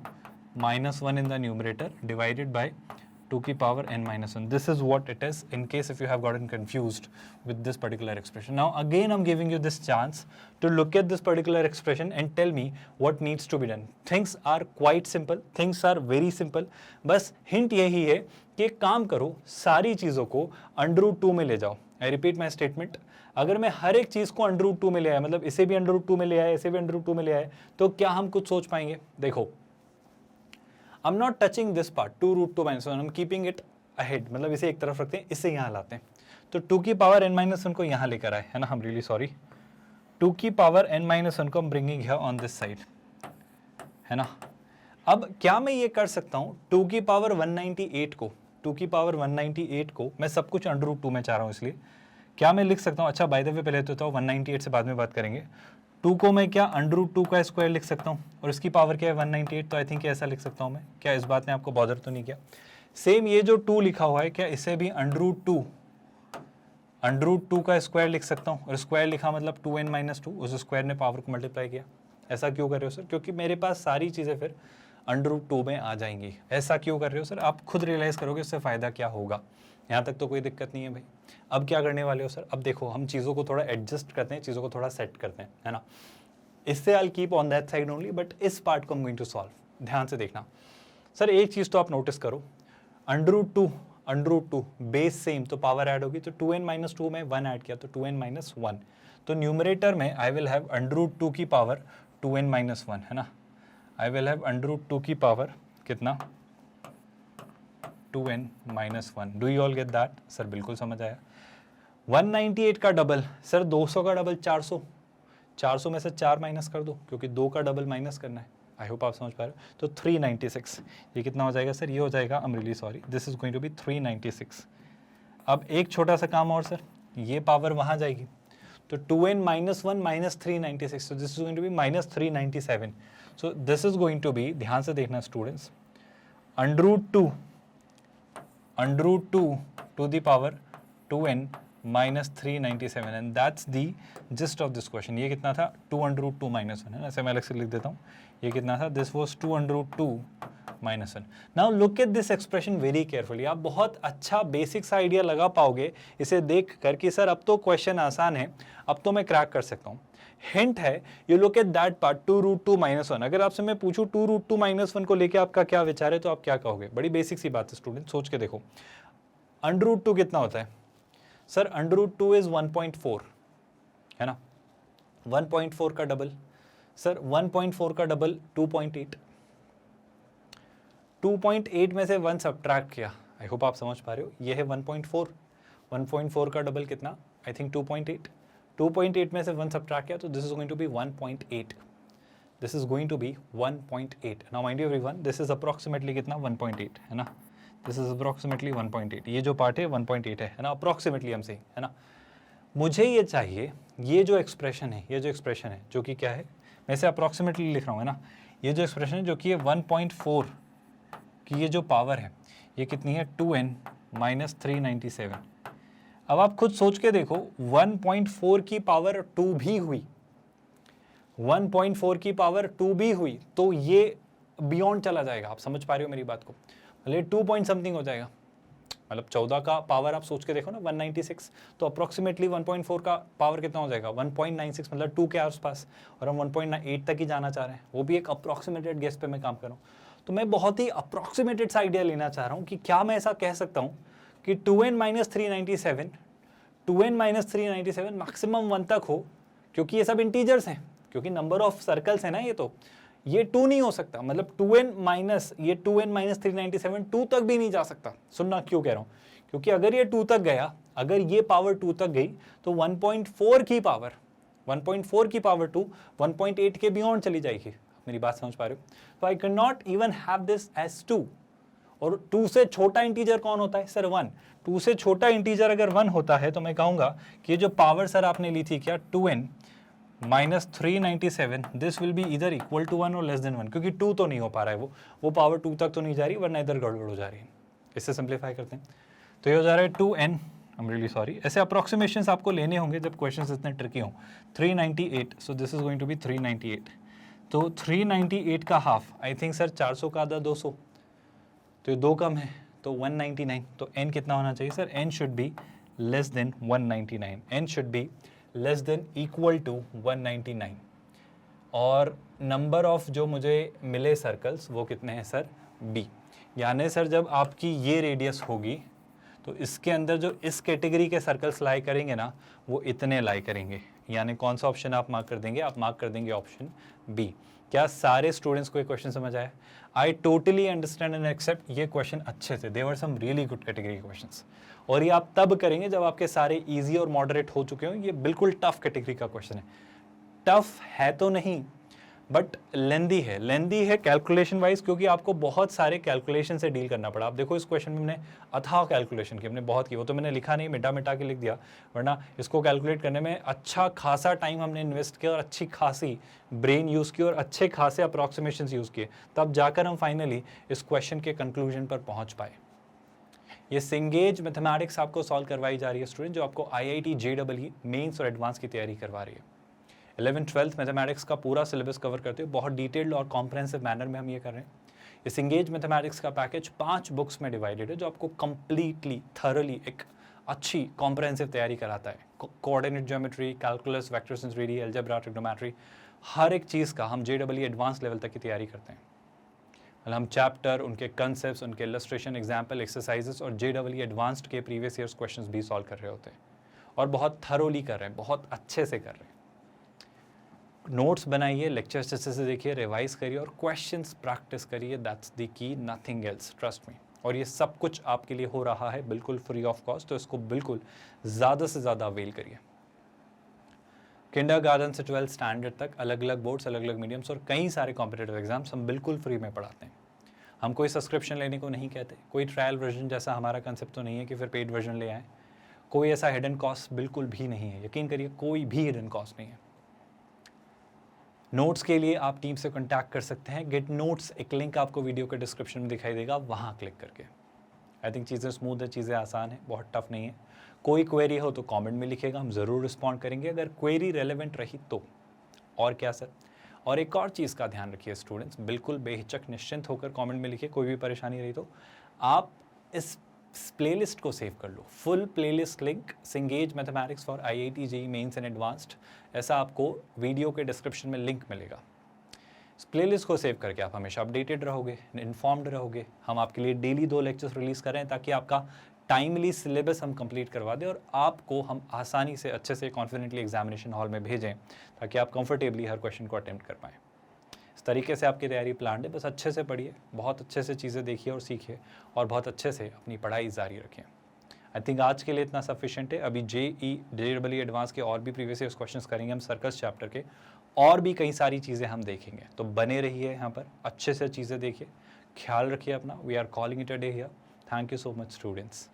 - 1 in the numerator divided by 2⁻n-1. This is what it is in case if you have gotten confused with this particular expression. Now again I'm giving you this chance to look at this particular expression and tell me what needs to be done. Things are quite simple, things are very simple. बस hint यही है कि काम करो, सारी चीज़ों को √2 में ले जाओ। I repeat my statement. अगर मैं हर एक चीज़ को √2 में ले आया, मतलब इसे भी √2 में ले आया, इसे भी √2 में ले आया, तो क्या हम कुछ सोच पाएंगे? देखो, I'm not touching this part, 2√2 - 1, I'm keeping it ahead, मतलब इसे एक तरफ रखते हैं, इसे यहाँ लाते हैं। तो 2 की पावर n-1 को यहाँ लेकर आए, है ना, हम रियली सॉरी, 2 की पावर n-1 को हम bringing here on this side, है ना। अब क्या मैं ये कर सकता हूँ 2 की पावर 198 को, 2 की पावर 198 को मैं सब कुछ √2 में चाह रहा हूँ, इसलिए क्या मैं लिख सकता हूँ, अच्छा बाय द वे पहले तो 198 से बाद में बात करेंगे, 2 को मैं क्या √2 का स्क्वायर लिख सकता हूँ और इसकी पावर क्या है 198, तो आई थिंक ऐसा लिख सकता हूँ मैं, क्या इस बात ने आपको बॉदर तो नहीं किया। सेम ये जो 2 लिखा हुआ है, क्या इसे भी √2 का स्क्वायर लिख सकता हूँ, और स्क्वायर लिखा मतलब 2n-2, उस स्क्वायर ने पावर को मल्टीप्लाई किया। ऐसा क्यों कर रहे हो सर? क्योंकि मेरे पास सारी चीज़ें फिर √2 में आ जाएंगी। ऐसा क्यों कर रहे हो सर? आप खुद रियलाइज़ करोगे इससे फ़ायदा क्या होगा। यहाँ तक तो कोई दिक्कत नहीं है भाई। अब क्या करने वाले हो सर? अब देखो हम चीज़ों को थोड़ा एडजस्ट करते हैं, चीज़ों को थोड़ा सेट करते हैं, है ना। इससे I keep on that side only, but इस पार्ट को I'm गोइंग टू सॉल्व। ध्यान से देखना सर, एक चीज़ तो आप नोटिस करो, √2 बेस सेम तो पावर ऐड होगी, तो 2n-2 में 1 ऐड किया तो 2n-1, तो न्यूमरेटर में आई विल हैव √2 की पावर 2n-1, है ना। आई विल हैव √2 की पावर कितना 2n-1। Do you all get that? Sir बिल्कुल समझ आया। 198 का डबल सर 200 का डबल 400, 400 में से 4 माइनस कर दो क्योंकि 2 का डबल माइनस करना है। आई होप आप समझ पा रहे हो। तो 396, ये कितना हो जाएगा सर? ये हो जाएगा, I am really sorry, this is going to be 396। अब एक छोटा सा काम और सर, ये पावर वहाँ जाएगी तो 2n-1 minus 396, so this is going to be minus 397. So this is going to be, ध्यान से देखना students, √2 to the power 2n minus 397, and that's the gist of this question. ये कितना था? 2 minus 1, है ना, ऐसे मैं अलग से लिख देता हूँ। ये कितना था? This was 2 minus 1. Now look at this expression very carefully. आप बहुत अच्छा बेसिक सा आइडिया लगा पाओगे इसे देख कर कि सर अब तो क्वेश्चन आसान है, अब तो मैं क्रैक कर सकता हूँ। हिंट है, you look at that part 2 minus 1। अगर आपसे मैं पूछूं 2 minus 1 को लेके आपका क्या विचार है तो आप क्या कहोगे? बड़ी बेसिक सी बात है स्टूडेंट, सोच के देखो। √2 कितना होता है सर? √2 इज 1.4, है ना। 1.4 का डबल सर, 1.4 का डबल 2.8, 2.8 में से 1 सब्ट्रैक्ट किया। आई होप आप समझ पा रहे हो। ये है 1.4, 1.4 का डबल कितना? आई थिंक 2.8, 2.8 में से 1 सब्ट्रैक्ट किया तो this is going to be 1.8, this is going to be 1.8। Now mind you everyone, this is approximately कितना? 1.8, है ना। दिस इज अप्रोक्सीमेटली 1.8, ये जो पार्ट है 1.8 है ना, अप्रोक्सीमेटली हम से, है ना। मुझे ये चाहिए, ये जो एक्सप्रेशन है, ये जो एक्सप्रेशन है जो कि क्या है, मैं इसे अप्रोक्सीमेटली लिख रहा हूँ, है ना। ये जो एक्सप्रेशन है जो कि 1.4 की ये जो पावर है ये कितनी है? 2n minus 397। अब आप खुद सोच के देखो, 1.4 की पावर 2 भी हुई, 1.4 की पावर 2 भी हुई तो ये बियॉन्ड चला जाएगा। आप समझ पा रहे हो मेरी बात को? मतलब 2 पॉइंट समथिंग हो जाएगा, मतलब 14 का पावर आप सोच के देखो ना, 196, तो अप्रोक्सीमेटली 1.4 का पावर कितना हो जाएगा? 1.96, मतलब 2 के आसपास, और हम 1.8 तक ही जाना चाह रहे हैं, वो भी एक अप्रोक्सीमेटेड गेस पे मैं काम कर रहा हूँ। तो मैं बहुत ही अप्रोक्सीमेटेड सा आइडिया लेना चाह रहा हूँ कि क्या मैं ऐसा कह सकता हूँ कि 2n-397 मैक्सिमम 1 तक हो, क्योंकि ये सब इंटीजर्स हैं, क्योंकि नंबर ऑफ सर्कल्स है ना, ये 2 नहीं हो सकता, मतलब 2n-397 2 तक भी नहीं जा सकता। सुनना क्यों कह रहा हूँ, क्योंकि अगर ये 2 तक गया, अगर ये पावर 2 तक गई तो 1.4 की पावर 2 1.8 के बियॉन्ड चली जाएगी। मेरी बात समझ पा रहे हो? तो I can not even have this as 2। और 2 से छोटा इंटीजर कौन होता है सर? 1। 2 से छोटा इंटीजर अगर 1 होता है तो मैं कहूँगा कि ये जो पावर सर आपने ली थी क्या, 2n minus 397, this will be इधर इक्वल टू 1 और लेस देन 1, क्योंकि 2 तो नहीं हो पा रहा है, वो पावर 2 तक तो नहीं जा रही, वरना इधर गड़बड़ हो जा रही है। इससे सिंप्लीफाई करते हैं तो ये हो जा रहा है 2n, I am really sorry, ऐसे अप्रोक्सीमेशंस आपको लेने होंगे जब क्वेश्चंस इतने ट्रिकी हों। 398, so this is going to be 398। तो 398 का हाफ, आई थिंक सर 400 का आधा 200, तो ये 2 कम है तो 199, तो n कितना होना चाहिए sir? n should be less than 199, n should be less than equal to 199। और नंबर ऑफ जो मुझे मिले सर्कल्स वो कितने हैं सर? b। यानी सर जब आपकी ये रेडियस होगी तो इसके अंदर जो इस कैटेगरी के सर्कल्स लाई करेंगे ना, वो इतने लाई करेंगे, यानी कौन सा ऑप्शन आप मार्क कर देंगे? आप मार्क कर देंगे ऑप्शन बी। क्या सारे स्टूडेंट्स को ये क्वेश्चन समझ आया? I totally understand and accept, ये क्वेश्चन अच्छे थे, they were some really good category के क्वेश्चंस, और ये आप तब करेंगे जब आपके सारे इजी और मॉडरेट हो चुके हों। ये बिल्कुल टफ कैटेगरी का क्वेश्चन है, टफ है तो नहीं बट लेंदी है कैलकुलेशन वाइज, क्योंकि आपको बहुत सारे कैलकुलेशन से डील करना पड़ा। आप देखो इस क्वेश्चन में हमने अथाह कैलकुलेशन की, हमने बहुत की, वो तो मैंने लिखा नहीं, मिटा मिटा के लिख दिया, वरना इसको कैलकुलेट करने में अच्छा खासा टाइम हमने इन्वेस्ट किया और अच्छी खासी ब्रेन यूज़ की और अच्छे खासे अप्रॉक्सीमेशन यूज़ किए, तब जाकर हम फाइनली इस क्वेश्चन के कंक्लूजन पर पहुँच पाए। ये सिंगेज मैथमेटिक्स आपको सॉल्व करवाई जा रही है स्टूडेंट, जो आपको IIT JEE मेंस और एडवांस की तैयारी करवा रही है। 11th-12th मैथमेटिक्स का पूरा सिलेबस कवर करते हुए बहुत डिटेल्ड और कॉम्प्रहेंसिव मैनर में हम ये कर रहे हैं। इस इंगेज मैथमेटिक्स का पैकेज 5 बुक्स में डिवाइडेड है, जो आपको कंप्लीटली थॉरली एक अच्छी कॉम्प्रहेंसिव तैयारी कराता है। Coordinate geometry, calculus, vectors in 3D, algebra, trigonometry, हर एक चीज़ का हम JEE एडवांस लेवल तक की तैयारी करते हैं। मतलब हम चैप्टर, उनके कंसेप्ट, उनके इलस्ट्रेशन, एग्जाम्पल, एक्सरसाइजेस और JEE एडवांस्ड के प्रीवियस ईयर्स क्वेश्चंस भी सॉल्व कर रहे होते हैं, और बहुत थरोली कर रहे हैं, बहुत अच्छे से कर रहे हैं। नोट्स बनाइए, लेक्चर्स अच्छे से देखिए, रिवाइज करिए और क्वेश्चंस प्रैक्टिस करिए, that's the key, nothing else, trust me. और ये सब कुछ आपके लिए हो रहा है बिल्कुल फ्री ऑफ कॉस्ट, तो इसको बिल्कुल ज़्यादा से ज़्यादा अवेल करिए। किंडरगार्टन से 12th स्टैंडर्ड तक अलग अलग बोर्ड्स, अलग अलग मीडियम्स और कई सारे कॉम्पिटिटिव एग्जाम्स हम बिल्कुल फ्री में पढ़ाते हैं। हम कोई सब्सक्रिप्शन लेने को नहीं कहते, कोई ट्रायल वर्जन जैसा हमारा कंसेप्ट तो नहीं है कि फिर पेड वर्जन ले आएँ। कोई ऐसा हिडन कॉस्ट बिल्कुल भी नहीं है, यकीन करिए कोई भी हिडन कॉस्ट नहीं है। नोट्स के लिए आप टीम से कांटेक्ट कर सकते हैं। गेट नोट्स, एक लिंक आपको वीडियो के डिस्क्रिप्शन में दिखाई देगा, वहाँ क्लिक करके। आई थिंक चीज़ें स्मूथ है, चीज़ें आसान है, बहुत टफ नहीं है। कोई क्वेरी हो तो कमेंट में लिखेगा, हम ज़रूर रिस्पॉन्ड करेंगे अगर क्वेरी रेलेवेंट रही तो। और क्या सर? और एक और चीज़ का ध्यान रखिए स्टूडेंट्स, बिल्कुल बेहिचक निश्चिंत होकर कमेंट में लिखिए, कोई भी परेशानी रही तो। आप इस प्लेलिस्ट को सेव कर लो, फुल प्लेलिस्ट लिंक सिंगेज mathematics for IIT JEE mains and advanced, ऐसा आपको वीडियो के डिस्क्रिप्शन में लिंक मिलेगा। इस प्लेलिस्ट को सेव करके आप हमेशा अपडेटेड रहोगे, इन्फॉर्म्ड रहोगे। हम आपके लिए डेली 2 लेक्चर्स रिलीज़ कर रहे हैं ताकि आपका टाइमली सिलेबस हम कंप्लीट करवा दें और आपको हम आसानी से अच्छे से कॉन्फिडेंटली एग्जामिनेशन हॉल में भेजें, ताकि आप कंफर्टेबली हर क्वेश्चन को अटेम्प्ट कर पाएँ। इस तरीके से आपकी तैयारी प्लान है, बस अच्छे से पढ़िए, बहुत अच्छे से चीज़ें देखिए और सीखिए, और बहुत अच्छे से अपनी पढ़ाई जारी रखें। आई थिंक आज के लिए इतना सफिशिएंट है। अभी JEE एडवांस के और भी प्रीवियस ईयर्स क्वेश्चंस करेंगे हम, सर्कस चैप्टर के और भी कई सारी चीज़ें हम देखेंगे, तो बने रहिए यहाँ पर, अच्छे से चीज़ें देखिए, ख्याल रखिए अपना। We are calling it a day here. Thank you so much students.